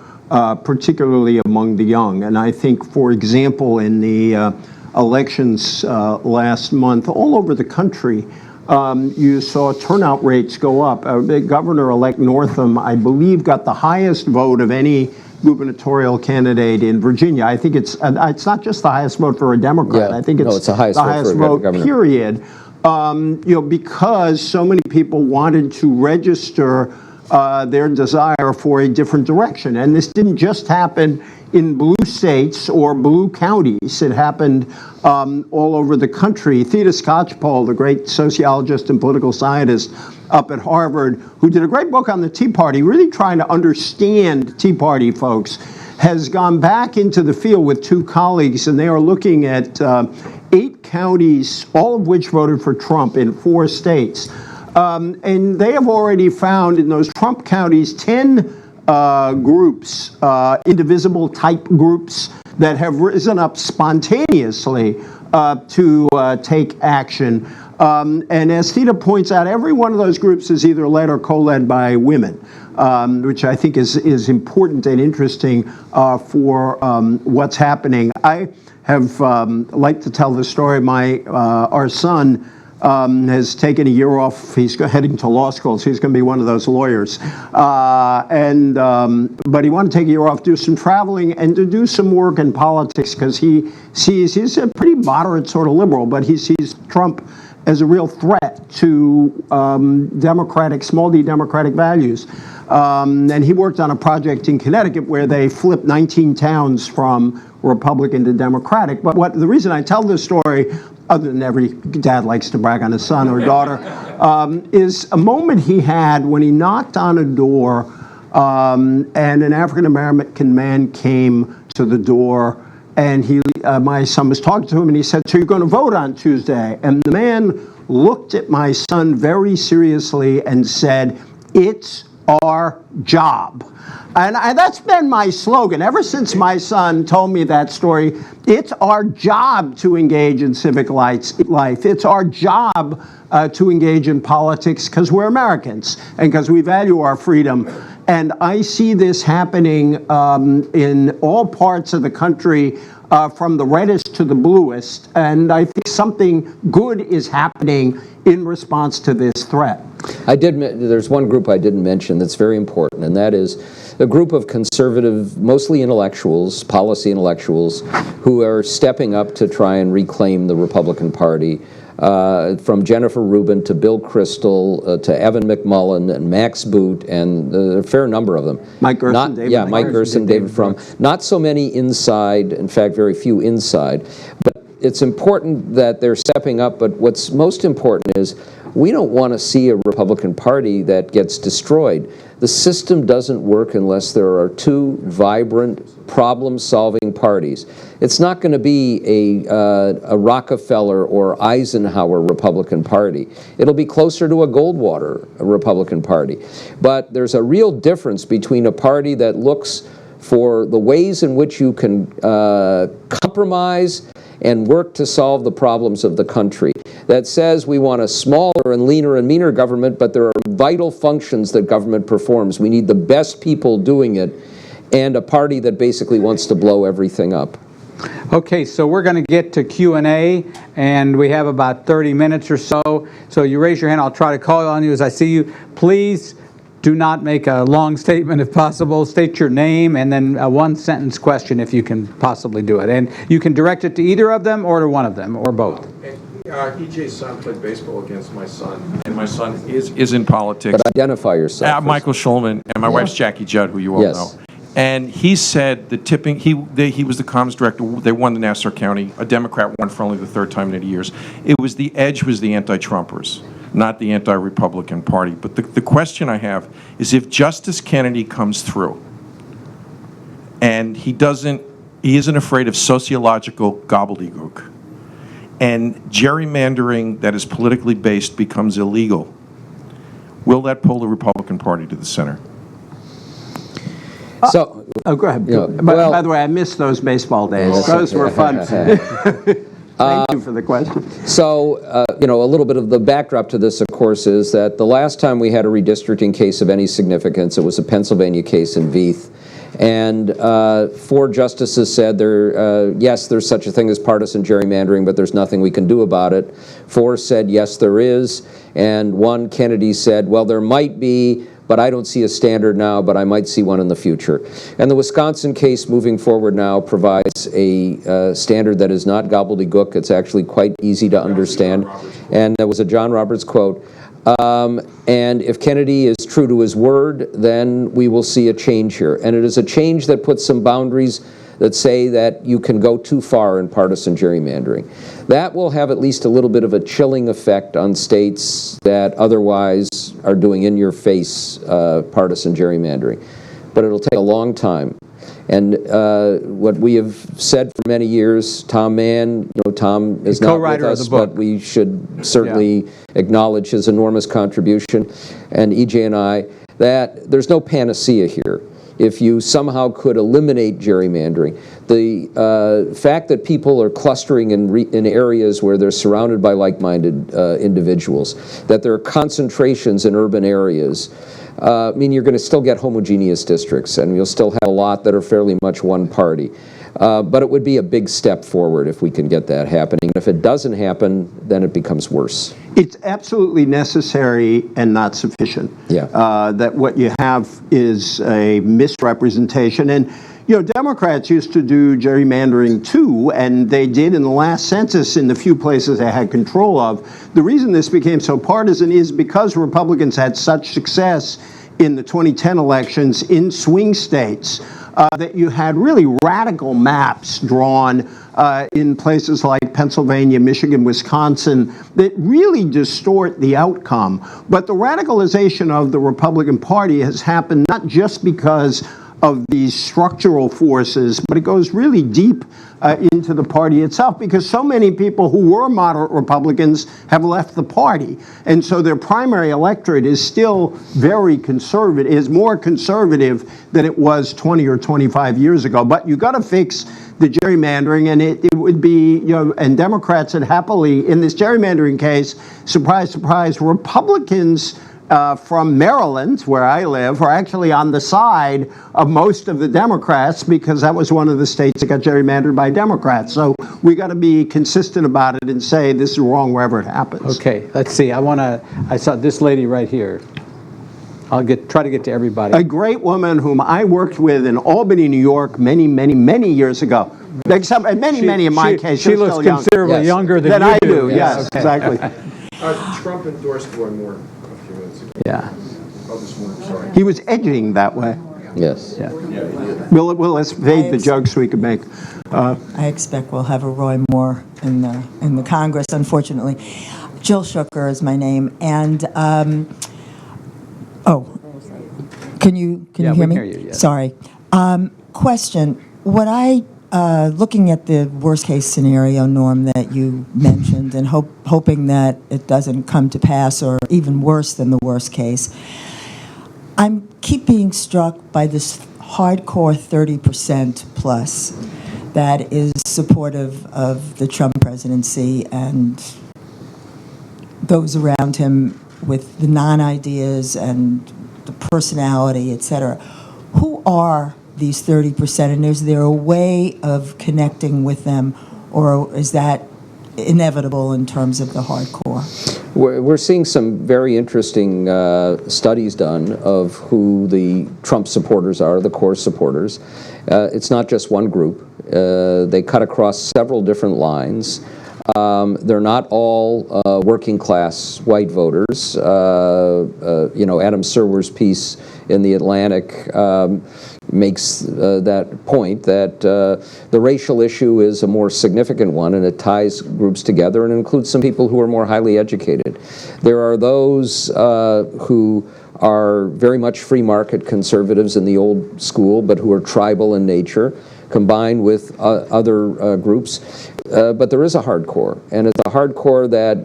particularly among the young. And I think, for example, in the elections last month, all over the country, you saw turnout rates go up. Governor-elect Northam, I believe, got the highest vote of any gubernatorial candidate in Virginia. I think it's not just the highest vote for a Democrat. Yeah, I think it's the highest vote, governor. Period. Because so many people wanted to register their desire for a different direction. And this didn't just happen in blue states or blue counties. It happened all over the country. Theda Skocpol, the great sociologist and political scientist up at Harvard, who did a great book on the Tea Party, really trying to understand Tea Party folks, has gone back into the field with two colleagues, and they are looking at 8 counties, all of which voted for Trump in 4 states. And they have already found in those Trump counties 10 groups, indivisible type groups that have risen up spontaneously to take action. And as Theda points out, every one of those groups is either led or co-led by women, which I think is important and interesting for what's happening. I have liked to tell the story. Our son has taken a year off. He's heading to law school, so he's going to be one of those lawyers. But he wanted to take a year off, do some traveling, and to do some work in politics, because he's a pretty moderate sort of liberal, but he sees Trump as a real threat to small d democratic values. And he worked on a project in Connecticut where they flipped 19 towns from Republican to Democratic. But the reason I tell this story, other than every dad likes to brag on his son or daughter, is a moment he had when he knocked on a door and an African-American man came to the door, and my son was talking to him, and he said, "So you're going to vote on Tuesday?" And the man looked at my son very seriously and said, "It's our job." And that's been my slogan ever since my son told me that story. It's our job to engage in civic life. It's our job to engage in politics because we're Americans and because we value our freedom. And I see this happening in all parts of the country, from the reddest to the bluest. And I think something good is happening in response to this threat. There's one group I didn't mention that's very important, and that is a group of conservative, mostly intellectuals, policy intellectuals, who are stepping up to try and reclaim the Republican Party. From Jennifer Rubin to Bill Kristol to Evan McMullen and Max Boot, and a fair number of them. Mike Gerson, David Frum. Not so many inside, in fact, very few inside. But it's important that they're stepping up, but what's most important is We don't want to see a Republican Party that gets destroyed. The system doesn't work unless there are two vibrant, problem-solving parties. It's not going to be a Rockefeller or Eisenhower Republican Party. It'll be closer to a Goldwater Republican Party. But there's a real difference between a party that looks for the ways in which you can compromise and work to solve the problems of the country, that says we want a smaller and leaner and meaner government, but there are vital functions that government performs. We need the best people doing it, and a party that basically wants to blow everything up. Okay, so we're going to get to Q&A, and we have about 30 minutes or so. So you raise your hand, I'll try to call on you as I see you. Please do not make a long statement if possible. State your name and then a one-sentence question if you can possibly do it. And you can direct it to either of them or to one of them or both. EJ's son played baseball against my son, and my son is in politics. But identify yourself. Michael Schulman, and my wife's Jackie Judd, who you all know. And he said the tipping, he was the comms director, they won the Nassau County, a Democrat won for only the third time in 80 years. It was the edge was the anti-Trumpers, not the anti-Republican Party. But the question I have is if Justice Kennedy comes through, and he isn't afraid of sociological gobbledygook, and gerrymandering that is politically based becomes illegal, will that pull the Republican Party to the center? So, go ahead. Yeah, By the way, I missed those baseball days. Those were fun. Thank you for the question. So, a little bit of the backdrop to this, of course, is that the last time we had a redistricting case of any significance, it was a Pennsylvania case in Veith. And 4 justices said, yes, there's such a thing as partisan gerrymandering, but there's nothing we can do about it. 4 said, yes, there is. And 1, Kennedy, said, well, there might be, but I don't see a standard now, but I might see one in the future. And the Wisconsin case moving forward now provides a standard that is not gobbledygook. It's actually quite easy to understand. And that was a John Roberts quote. And if Kennedy is true to his word, then we will see a change here. And it is a change that puts some boundaries that say that you can go too far in partisan gerrymandering. That will have at least a little bit of a chilling effect on states that otherwise are doing in-your-face partisan gerrymandering. But it'll take a long time. And what we have said for many years, Tom Mann, Tom is not with us, but we should certainly acknowledge his enormous contribution, and EJ and I, that there's no panacea here. If you somehow could eliminate gerrymandering, the fact that people are clustering in areas where they're surrounded by like-minded individuals, that there are concentrations in urban areas, mean you're going to still get homogeneous districts, and you'll still have a lot that are fairly much one party. But it would be a big step forward if we can get that happening. If it doesn't happen, then it becomes worse. It's absolutely necessary and not sufficient. That what you have is a misrepresentation. And, Democrats used to do gerrymandering too, and they did in the last census in the few places they had control of. The reason this became so partisan is because Republicans had such success in the 2010 elections in swing states. That you had really radical maps drawn in places like Pennsylvania, Michigan, Wisconsin that really distort the outcome. But the radicalization of the Republican Party has happened not just because of these structural forces, but it goes really deep into the party itself, because so many people who were moderate Republicans have left the party. And so their primary electorate is still very conservative, is more conservative than it was 20 or 25 years ago. But you got to fix the gerrymandering, and it would be, and Democrats had happily, in this gerrymandering case, surprise, surprise, Republicans from Maryland, where I live, are actually on the side of most of the Democrats, because that was one of the states that got gerrymandered by Democrats. So we got to be consistent about it and say this is wrong wherever it happens. Okay, let's see. I saw this lady right here. I'll try to get to everybody. A great woman whom I worked with in Albany, New York, many, many, many years ago. Many in my case. She looks considerably younger than you I do. Yes, okay. Exactly. Trump endorsed Roy Moore. Yeah. Sorry. He was edging that way. Yes. Yeah. Well, let's evade the jokes we could make. I expect we'll have a Roy Moore in the Congress, unfortunately. Jill Shooker is my name, and can you Yeah, hear we me? can hear you, yes. Sorry. Question: What I looking at the worst case scenario, Norm, that you mentioned, and hoping that it doesn't come to pass, or even worse than the worst case, I'm keep being struck by this hardcore 30% plus that is supportive of the Trump presidency and those around him with the non-ideas and the personality, et cetera. Who are these 30%, and is there a way of connecting with them, or is that inevitable in terms of the hardcore? We're seeing some very interesting studies done of who the Trump supporters are, the core supporters. It's not just one group. They cut across several different lines. They're not all working class white voters. Adam Serwer's piece in The Atlantic makes that point, that the racial issue is a more significant one, and it ties groups together and includes some people who are more highly educated. There are those who are very much free market conservatives in the old school, but who are tribal in nature, combined with other groups. But there is a hardcore, and it's a hardcore that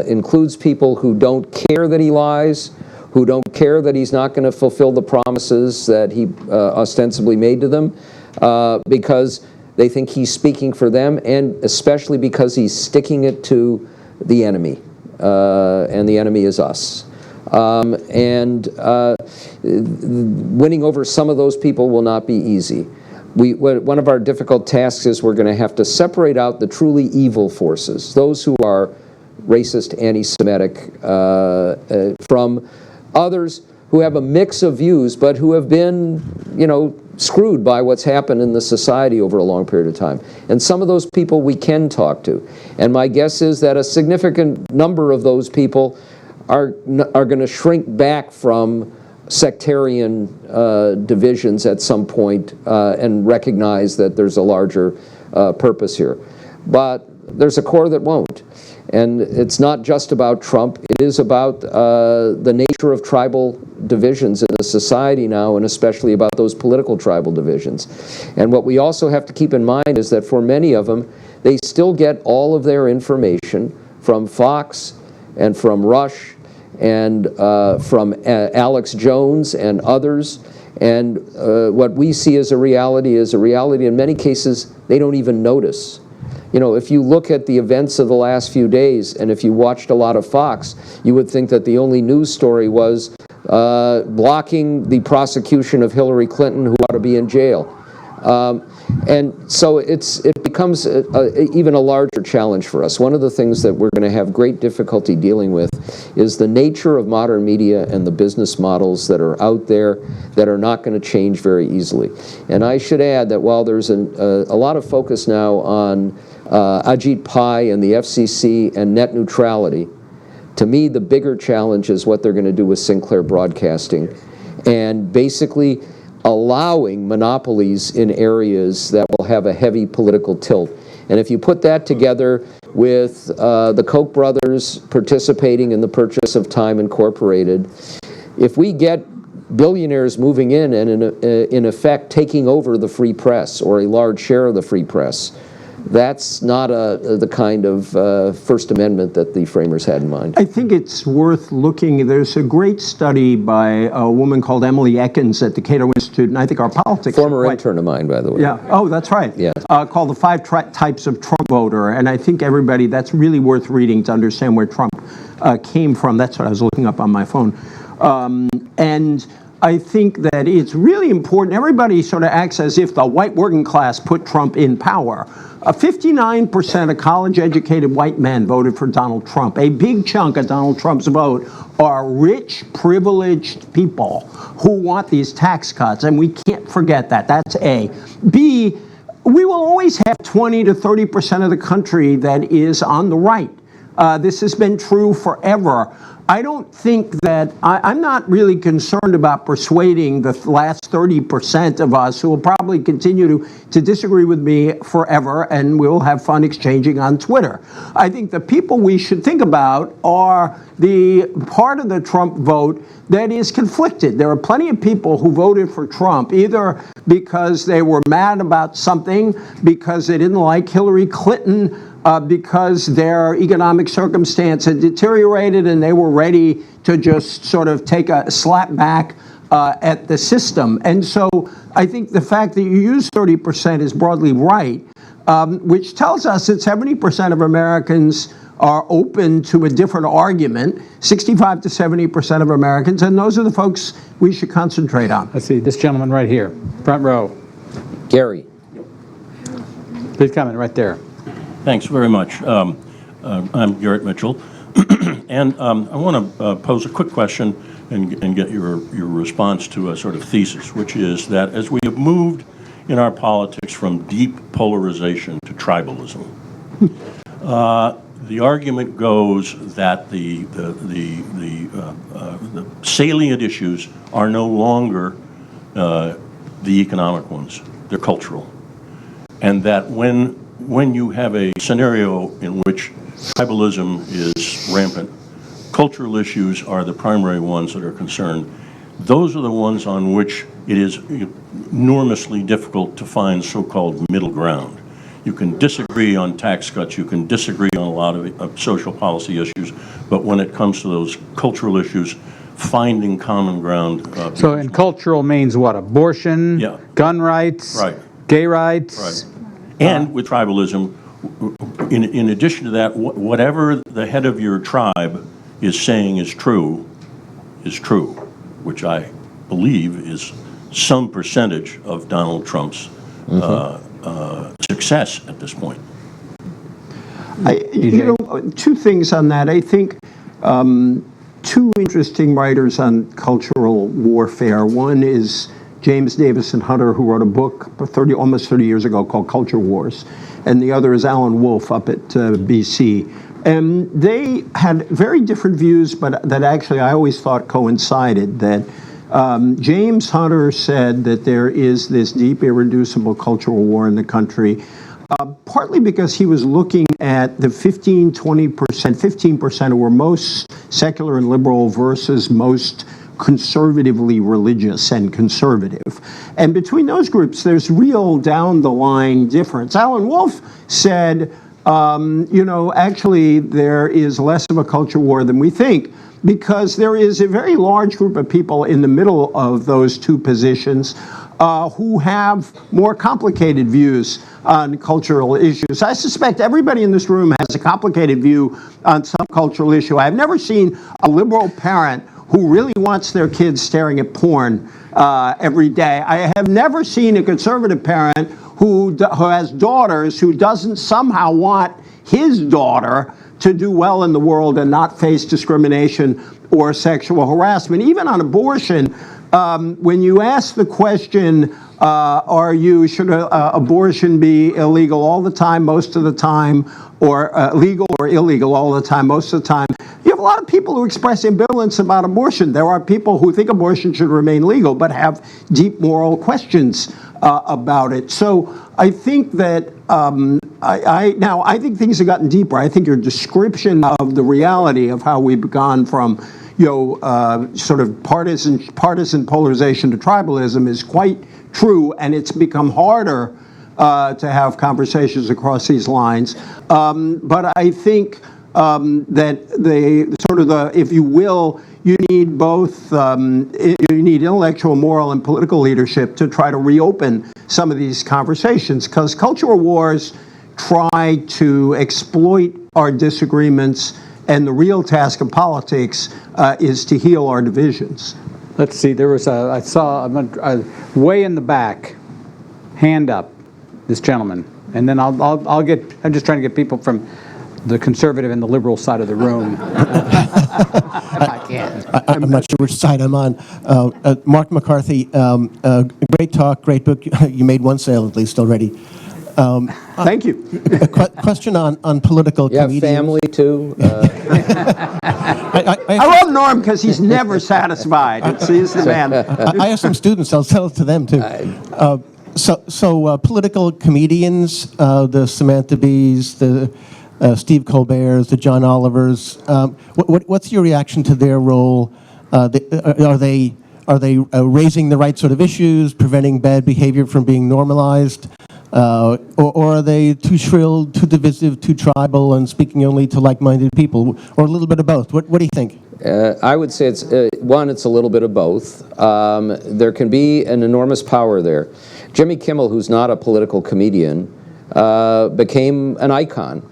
includes people who don't care that he lies, who don't care that he's not going to fulfill the promises that he ostensibly made to them, because they think he's speaking for them, and especially because he's sticking it to the enemy, and the enemy is us. Winning over some of those people will not be easy. One of our difficult tasks is we're going to have to separate out the truly evil forces, those who are racist, anti-Semitic, from others who have a mix of views, but who have been, screwed by what's happened in the society over a long period of time. And some of those people we can talk to. And my guess is that a significant number of those people are going to shrink back from sectarian divisions at some point and recognize that there's a larger purpose here. But there's a core that won't. And it's not just about Trump. It is about the nature of tribal divisions in the society now, and especially about those political tribal divisions. And what we also have to keep in mind is that for many of them, they still get all of their information from Fox and from Rush and from Alex Jones and others. And what we see as a reality in many cases they don't even notice. If you look at the events of the last few days, and if you watched a lot of Fox, you would think that the only news story was blocking the prosecution of Hillary Clinton, who ought to be in jail. And so it becomes even a larger challenge for us. One of the things that we're going to have great difficulty dealing with is the nature of modern media and the business models that are out there that are not going to change very easily. And I should add that while there's a lot of focus now on Ajit Pai and the FCC and net neutrality, to me the bigger challenge is what they're going to do with Sinclair Broadcasting, and basically allowing monopolies in areas that will have a heavy political tilt. And if you put that together with the Koch brothers participating in the purchase of Time Incorporated, if we get billionaires moving in and in effect taking over the free press, or a large share of the free press, that's not the kind of First Amendment that the framers had in mind. I think it's worth looking. There's a great study by a woman called Emily Ekins at the Cato Institute, and I think our politics... Former intern of mine, by the way. Yeah. Oh, that's right. Yeah. Called The Five Types of Trump Voter, and I think everybody, that's really worth reading to understand where Trump came from. That's what I was looking up on my phone. And I think that it's really important. Everybody sort of acts as if the white working class put Trump in power. 59% of college-educated white men voted for Donald Trump. A big chunk of Donald Trump's vote are rich, privileged people who want these tax cuts, and we can't forget that. That's A. B, we will always have 20 to 30% of the country that is on the right. This has been true forever. I don't think that, I'm not really concerned about persuading the last 30% of us who will probably continue to disagree with me forever, and we'll have fun exchanging on Twitter. I think the people we should think about are the part of the Trump vote that is conflicted. There are plenty of people who voted for Trump, either because they were mad about something, because they didn't like Hillary Clinton, because their economic circumstance had deteriorated and they were ready to just sort of take a slap back at the system. And so I think the fact that you use 30% is broadly right, which tells us that 70% of Americans are open to a different argument, 65 to 70% of Americans, and those are the folks we should concentrate on. Let's see, this gentleman right here, front row. Gary. Please come in right there. Thanks very much. I'm Garrett Mitchell, and I want to pose a quick question and get your response to a sort of thesis, which is that as we have moved in our politics from deep polarization to tribalism, the argument goes that the salient issues are no longer the economic ones; they're cultural, and that when you have a scenario in which tribalism is rampant, cultural issues are the primary ones that are concerned. Those are the ones on which it is enormously difficult to find so-called middle ground. You can disagree on tax cuts, you can disagree on a lot of social policy issues, but when it comes to those cultural issues, finding common ground. So, and cultural means what? Abortion, Yeah. gun rights, Right. gay rights. Right. And with tribalism, in addition to that, whatever the head of your tribe is saying is true, which I believe is some percentage of Donald Trump's success at this point. Two things on that. I think two interesting writers on cultural warfare. One is James Davison Hunter, who wrote a book almost 30 years ago called Culture Wars, and the other is Alan Wolf up at BC. And they had very different views, but that actually I always thought coincided. That James Hunter said that there is this deep, irreducible cultural war in the country, partly because he was looking at the 15% who were most secular and liberal versus most conservatively religious and conservative. And between those groups, there's real down-the-line difference. Alan Wolf said, actually, there is less of a culture war than we think, because there is a very large group of people in the middle of those two positions who have more complicated views on cultural issues. I suspect everybody in this room has a complicated view on some cultural issue. I've never seen a liberal parent who really wants their kids staring at porn every day. I have never seen a conservative parent who has daughters who doesn't somehow want his daughter to do well in the world and not face discrimination or sexual harassment. Even on abortion, when you ask the question, should abortion be illegal all the time, most of the time, or legal or illegal all the time, most of the time, you have a lot of people who express ambivalence about abortion. There are people who think abortion should remain legal but have deep moral questions about it. So I think that I think things have gotten deeper. I think your description of the reality of how we've gone from sort of partisan polarization to tribalism is quite true, and it's become harder to have conversations across these lines. But I think that if you will, you need both, you need intellectual, moral, and political leadership to try to reopen some of these conversations, because cultural wars try to exploit our disagreements, and the real task of politics is to heal our divisions. Let's see, I saw way in the back, hand up, this gentleman, and then I'm just trying to get people from the conservative and the liberal side of the room. If I can. I'm not sure which side I'm on. Mark McCarthy, great talk, great book. You made one sale at least already. Thank you. A question on political comedians. You have family too? I love Norm because he's never satisfied. He's the man. I have some students. I'll tell it to them too. So political comedians, the Samantha Bees, the Steve Colbert's, the John Olivers. What's your reaction to their role? Are they raising the right sort of issues, preventing bad behavior from being normalized, or are they too shrill, too divisive, too tribal, and speaking only to like-minded people, or a little bit of both? What do you think? I would say it's a little bit of both. There can be an enormous power there. Jimmy Kimmel, who's not a political comedian, became an icon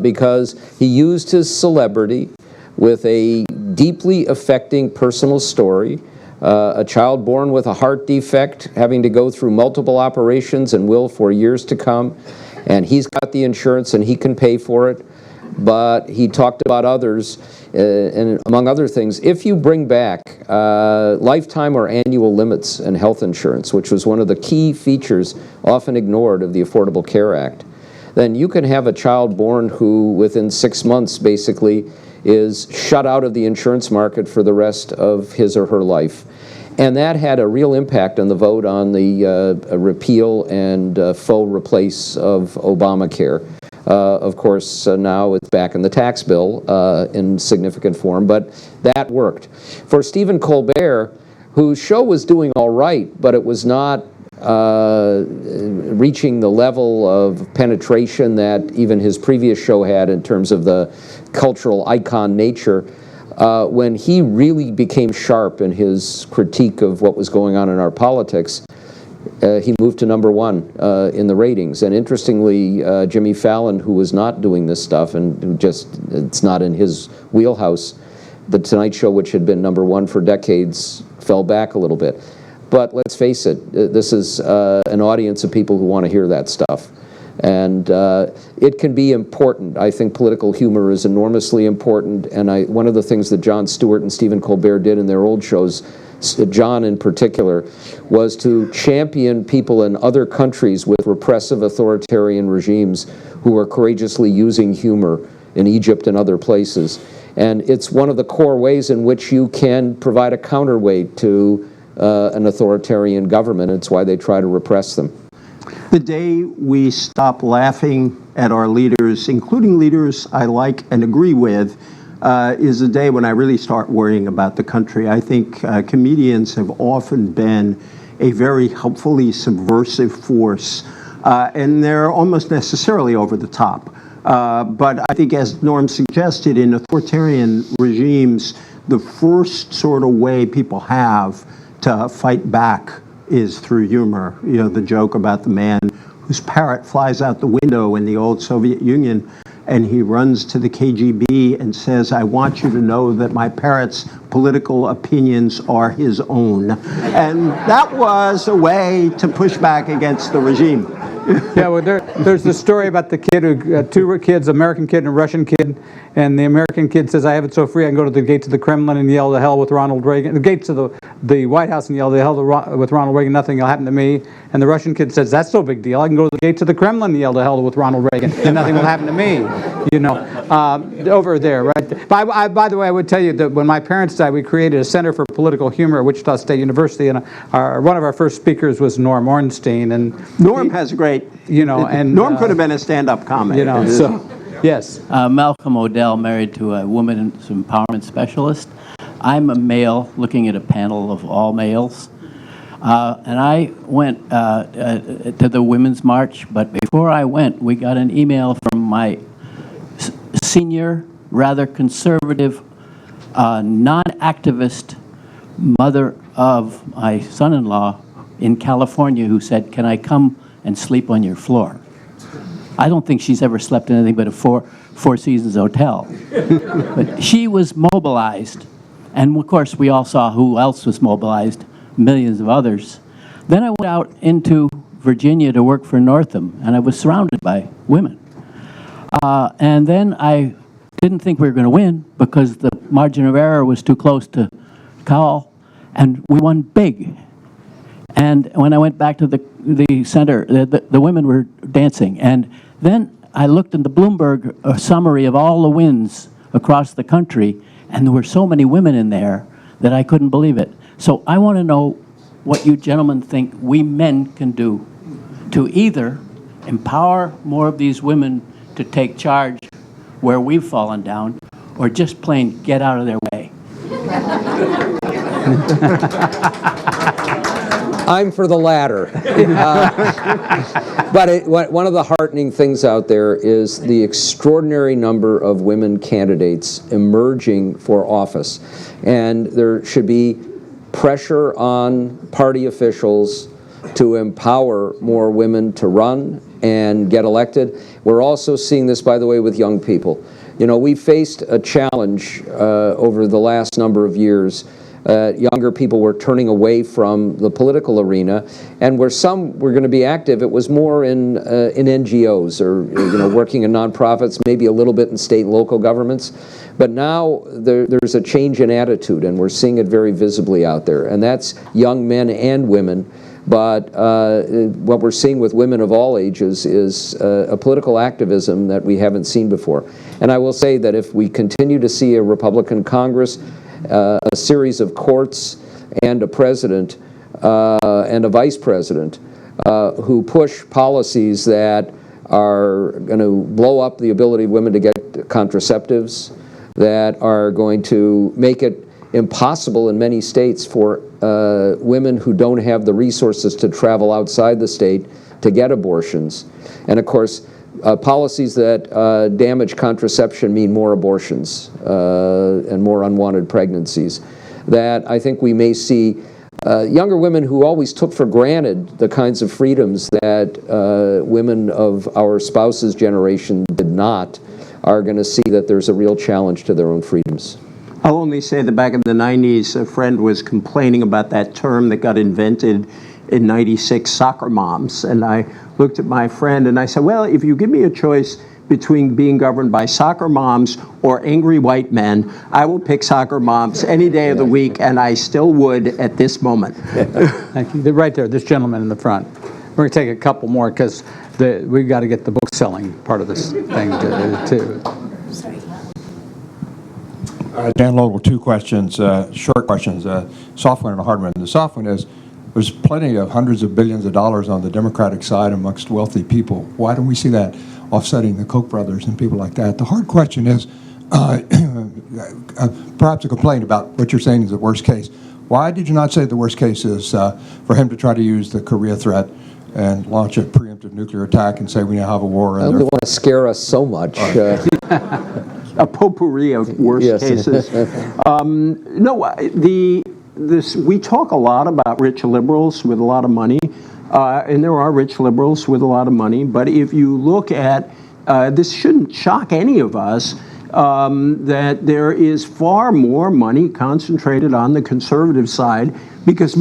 because he used his celebrity with a deeply affecting personal story, a child born with a heart defect, having to go through multiple operations and will for years to come, and he's got the insurance and he can pay for it, but he talked about others, and among other things, if you bring back lifetime or annual limits in health insurance, which was one of the key features often ignored of the Affordable Care Act, then you can have a child born who within 6 months basically is shut out of the insurance market for the rest of his or her life. And that had a real impact on the vote on the repeal and faux replace of Obamacare. Of course, now it's back in the tax bill in significant form, but that worked. For Stephen Colbert, whose show was doing all right, but it was not reaching the level of penetration that even his previous show had in terms of the cultural icon nature, when he really became sharp in his critique of what was going on in our politics, he moved to #1 in the ratings. And interestingly, Jimmy Fallon, who was not doing this stuff and who it's not in his wheelhouse, the Tonight Show, which had been #1 for decades, fell back a little bit. But let's face it, this is an audience of people who want to hear that stuff. And it can be important. I think political humor is enormously important. And one of the things that Jon Stewart and Stephen Colbert did in their old shows, John in particular, was to champion people in other countries with repressive authoritarian regimes who are courageously using humor in Egypt and other places. And it's one of the core ways in which you can provide a counterweight to an authoritarian government. It's why they try to repress them. The day we stop laughing at our leaders, including leaders I like and agree with, is the day when I really start worrying about the country. I think comedians have often been a very helpfully subversive force, and they're almost necessarily over the top. But I think, as Norm suggested, in authoritarian regimes, the first sort of way people have to fight back is through humor. You know, the joke about the man whose parrot flies out the window in the old Soviet Union, and he runs to the KGB and says, "I want you to know that my parrot's political opinions are his own." And that was a way to push back against the regime. Yeah, well, there's the story about the kid who, two kids, American kid and a Russian kid, and the American kid says, "I have it so free, I can go to the gates of the Kremlin and yell to hell with Ronald Reagan, the gates of the White House and yell to hell with Ronald Reagan, nothing will happen to me." And the Russian kid says, "That's no big deal, I can go to the gates of the Kremlin and yell to hell with Ronald Reagan, and nothing will happen to me." You know, over there, right? By the way, I would tell you that when my parents died, we created a Center for Political Humor at Wichita State University, and one of our first speakers was Norm Ornstein. And Norm has a great, you know, and Norm could have been a stand-up comic. You know, so yes. Malcolm O'Dell, married to a women's empowerment specialist. I'm a male looking at a panel of all males. And I went to the Women's March, but before I went, we got an email from my senior, rather conservative, non-activist mother of my son-in-law in California who said, "Can I come and sleep on your floor?" I don't think she's ever slept in anything but a Four Seasons hotel. But she was mobilized. And of course, we all saw who else was mobilized, millions of others. Then I went out into Virginia to work for Northam, and I was surrounded by women. And then I didn't think we were going to win because the margin of error was too close to call, and we won big. And when I went back to the center, the women were dancing. And then I looked in the Bloomberg summary of all the wins across the country, And there were so many women in there that I couldn't believe it. So I want to know what you gentlemen think we men can do to either empower more of these women to take charge where we've fallen down, or just plain get out of their way. I'm for the latter. But one of the heartening things out there is the extraordinary number of women candidates emerging for office. And there should be pressure on party officials to empower more women to run and get elected. We're also seeing this, by the way, with young people. You know, we faced a challenge over the last number of years. Younger people were turning away from the political arena, and where some were going to be active, it was more in NGOs or working in nonprofits, maybe a little bit in state and local governments. But now there's a change in attitude, and we're seeing it very visibly out there, and that's young men and women. But what we're seeing with women of all ages is a political activism that we haven't seen before. And I will say that if we continue to see a Republican Congress, a series of courts, and a president and a vice president who push policies that are going to blow up the ability of women to get contraceptives, that are going to make it impossible in many states for women who don't have the resources to travel outside the state to get abortions. And of course, policies that damage contraception mean more abortions and more unwanted pregnancies. That I think we may see younger women who always took for granted the kinds of freedoms that women of our spouses' generation did not, are going to see that there's a real challenge to their own freedoms. I'll only say that back in the 90s, a friend was complaining about that term that got invented in 96, soccer moms. And I looked at my friend and I said, well, if you give me a choice between being governed by soccer moms or angry white men, I will pick soccer moms any day of the week, and I still would at this moment. Thank you. Right there, this gentleman in the front. We're going to take a couple more because we've got to get the book selling part of this thing too. Dan Lowell, two questions, short questions, soft one and a hard one. The soft one is, there's plenty of hundreds of billions of dollars on the Democratic side amongst wealthy people. Why don't we see that offsetting the Koch brothers and people like that? The hard question is, perhaps a complaint about what you're saying is the worst case. Why did you not say the worst case is for him to try to use the Korea threat and launch a preemptive nuclear attack and say we now have a war? I don't want to scare us so much. A potpourri of worst cases. We talk a lot about rich liberals with a lot of money, and there are rich liberals with a lot of money, but if you look at, this shouldn't shock any of us, that there is far more money concentrated on the conservative side, because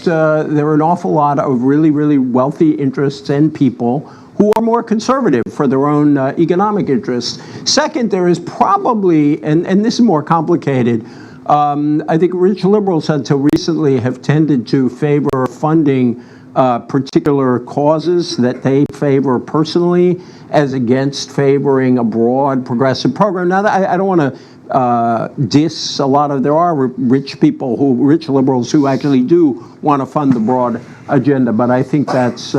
there are an awful lot of really, really wealthy interests and people who are more conservative for their own economic interests. Second, there is probably, and this is more complicated, I think rich liberals until recently have tended to favor funding particular causes that they favor personally as against favoring a broad progressive program. Now, I don't want to diss a lot of, there are rich liberals who actually do want to fund the broad agenda, but I think that's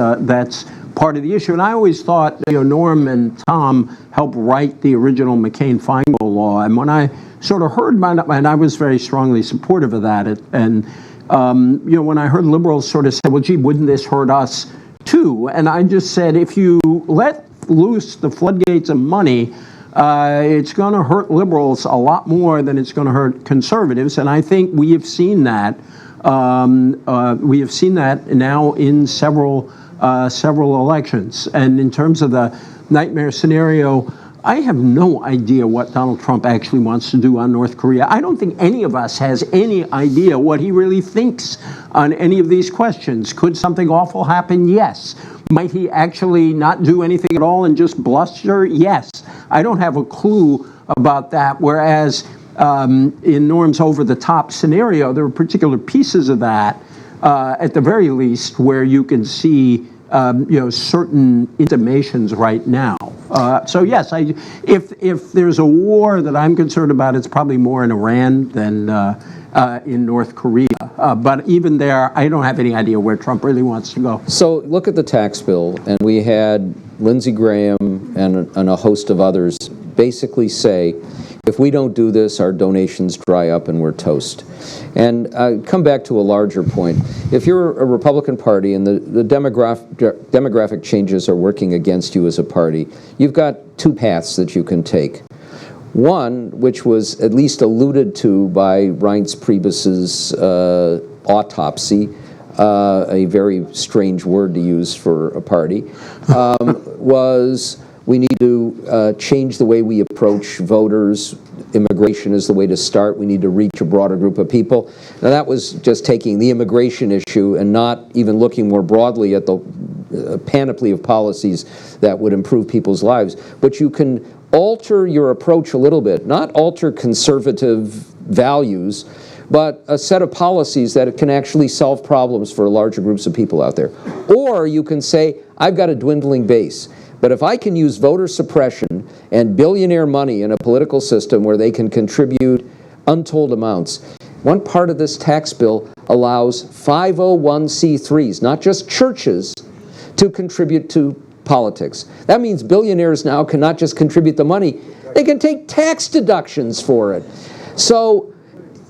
part of the issue. And I always thought, Norm and Tom helped write the original McCain-Feingold law. And when I sort of heard, and I was very strongly supportive of that. And, when I heard liberals sort of say, well, gee, wouldn't this hurt us too? And I just said, if you let loose the floodgates of money, it's going to hurt liberals a lot more than it's going to hurt conservatives. And I think we have seen that. We have seen that now in several elections. And in terms of the nightmare scenario, I have no idea what Donald Trump actually wants to do on North Korea. I don't think any of us has any idea what he really thinks on any of these questions. Could something awful happen? Yes. Might he actually not do anything at all and just bluster? Yes. I don't have a clue about that, whereas in Norm's over-the-top scenario, there are particular pieces of that, at the very least, where you can see certain intimations right now. So yes, if there's a war that I'm concerned about, it's probably more in Iran than in North Korea. But even there, I don't have any idea where Trump really wants to go. So look at the tax bill, and we had Lindsey Graham and a host of others basically say, if we don't do this, our donations dry up and we're toast. And come back to a larger point. If you're a Republican Party and the demographic changes are working against you as a party, you've got two paths that you can take. One, which was at least alluded to by Reince Priebus's autopsy, a very strange word to use for a party, was we need to change the way we approach voters. Immigration is the way to start. We need to reach a broader group of people. Now that was just taking the immigration issue and not even looking more broadly at the panoply of policies that would improve people's lives. But you can alter your approach a little bit, not alter conservative values, but a set of policies that can actually solve problems for larger groups of people out there. Or you can say, I've got a dwindling base, but if I can use voter suppression and billionaire money in a political system where they can contribute untold amounts, one part of this tax bill allows 501c3s, not just churches, to contribute to politics. That means billionaires now can not just contribute the money, they can take tax deductions for it. So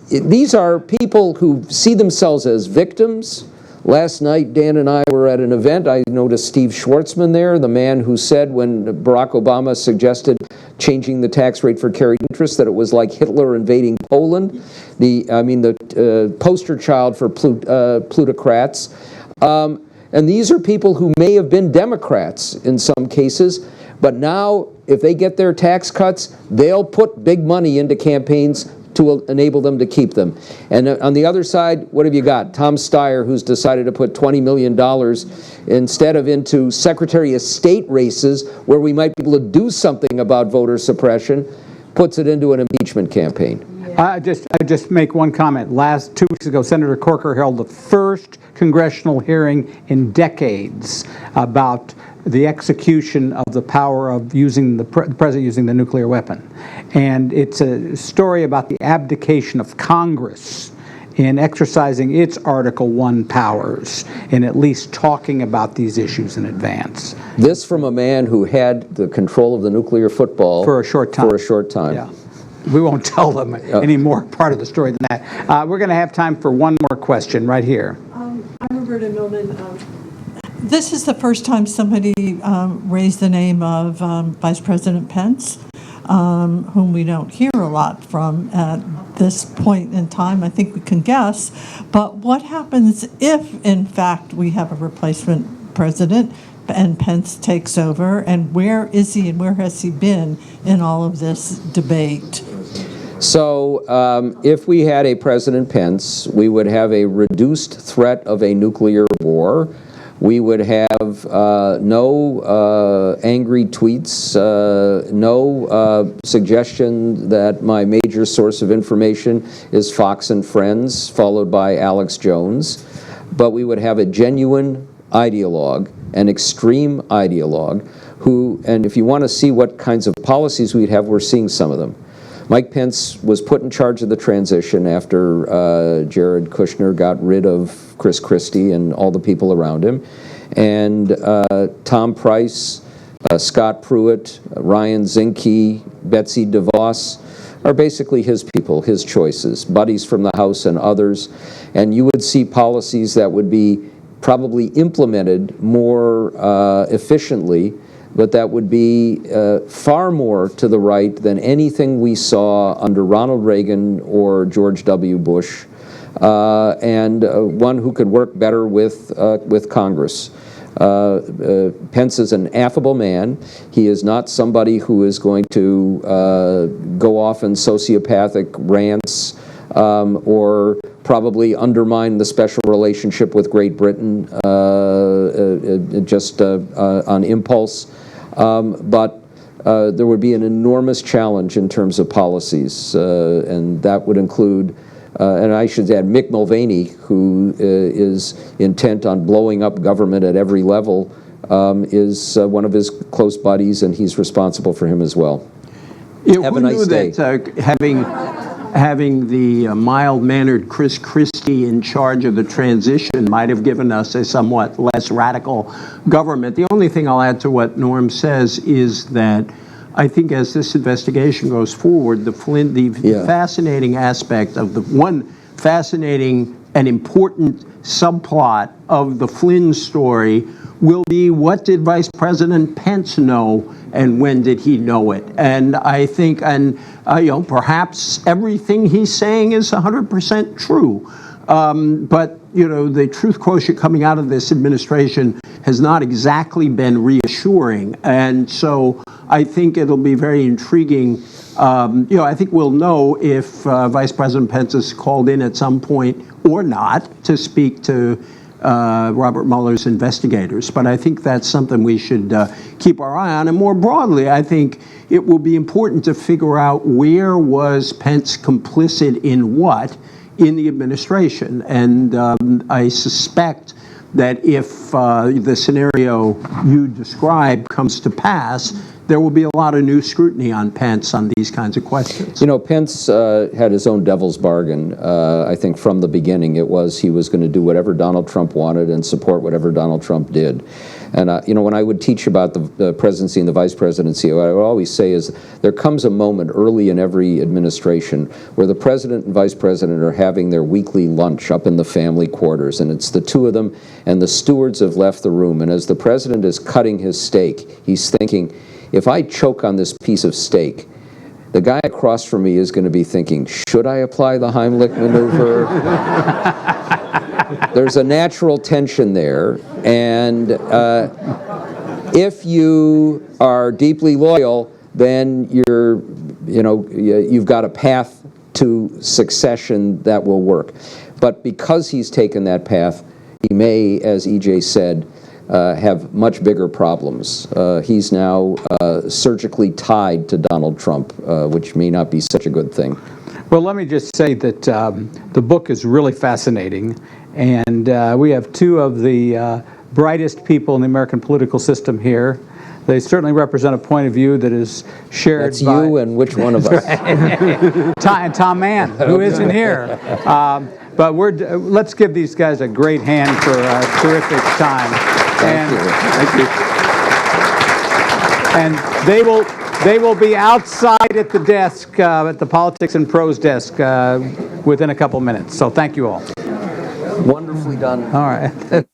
these are people who see themselves as victims. Last night, Dan and I were at an event. I noticed Steve Schwartzman there, the man who said when Barack Obama suggested changing the tax rate for carried interest that it was like Hitler invading Poland. The poster child for plutocrats. And these are people who may have been Democrats in some cases, but now if they get their tax cuts, they'll put big money into campaigns to enable them to keep them. And on the other side, what have you got? Tom Steyer, who's decided to put $20 million instead of into Secretary of State races where we might be able to do something about voter suppression, puts it into an impeachment campaign. I just make one comment. 2 weeks ago, Senator Corker held the first congressional hearing in decades about the execution of the power of using the president using the nuclear weapon. And it's a story about the abdication of Congress in exercising its Article 1 powers and at least talking about these issues in advance. This from a man who had the control of the nuclear football for a short time. Yeah. We won't tell them any more part of the story than that. We're going to have time for one more question right here. I'm Roberta Millman. This is the first time somebody raised the name of Vice President Pence, whom we don't hear a lot from at this point in time. I think we can guess. But what happens if, in fact, we have a replacement president and Pence takes over? And where is he and where has he been in all of this debate? So if we had a President Pence, we would have a reduced threat of a nuclear war. We would have no angry tweets, no suggestion that my major source of information is Fox and Friends, followed by Alex Jones. But we would have a genuine ideologue, an extreme ideologue, who, and if you want to see what kinds of policies we'd have, we're seeing some of them. Mike Pence was put in charge of the transition after Jared Kushner got rid of Chris Christie and all the people around him. And Tom Price, Scott Pruitt, Ryan Zinke, Betsy DeVos are basically his people, his choices, buddies from the House and others. And you would see policies that would be probably implemented more efficiently, but that would be far more to the right than anything we saw under Ronald Reagan or George W. Bush, and one who could work better with Congress. Pence is an affable man. He is not somebody who is going to go off in sociopathic rants or probably undermine the special relationship with Great Britain just on impulse. But there would be an enormous challenge in terms of policies, and that would include and I should add Mick Mulvaney, who is intent on blowing up government at every level, is one of his close buddies, and he's responsible for him as well. Yeah, Have who a nice knew day. that having the mild-mannered Chris Christie in charge of the transition might have given us a somewhat less radical government? The only thing I'll add to what Norm says is that I think as this investigation goes forward, the fascinating aspect of the one fascinating and important subplot of the Flynn story will be, what did Vice President Pence know and when did he know it? And I think, perhaps everything he's saying is 100% true. But, the truth quotient coming out of this administration has not exactly been reassuring. And so I think it'll be very intriguing. I think we'll know if Vice President Pence is called in at some point or not to speak to Robert Mueller's investigators. But I think that's something we should keep our eye on. And more broadly, I think it will be important to figure out where was Pence complicit in what in the administration. And I suspect that if the scenario you described comes to pass, there will be a lot of new scrutiny on Pence on these kinds of questions. Pence had his own devil's bargain. I think from the beginning it was he was going to do whatever Donald Trump wanted and support whatever Donald Trump did. And, when I would teach about the presidency and the vice presidency, what I would always say is there comes a moment early in every administration where the president and vice president are having their weekly lunch up in the family quarters, and it's the two of them, and the stewards have left the room. And as the president is cutting his steak, he's thinking, if I choke on this piece of steak, the guy across from me is going to be thinking, should I apply the Heimlich maneuver? There's a natural tension there, and if you are deeply loyal, then you've got a path to succession that will work. But because he's taken that path, he may, as EJ said, have much bigger problems. He's now surgically tied to Donald Trump, which may not be such a good thing. Well, let me just say that the book is really fascinating, and we have two of the brightest people in the American political system here. They certainly represent a point of view that is shared That's by... you and which one of us? Tom Mann, who isn't here. But let's give these guys a great hand for a terrific time. Thank you. And they will be outside at the desk, at the Politics and Prose desk, within a couple minutes. So thank you all. Wonderfully done. All right.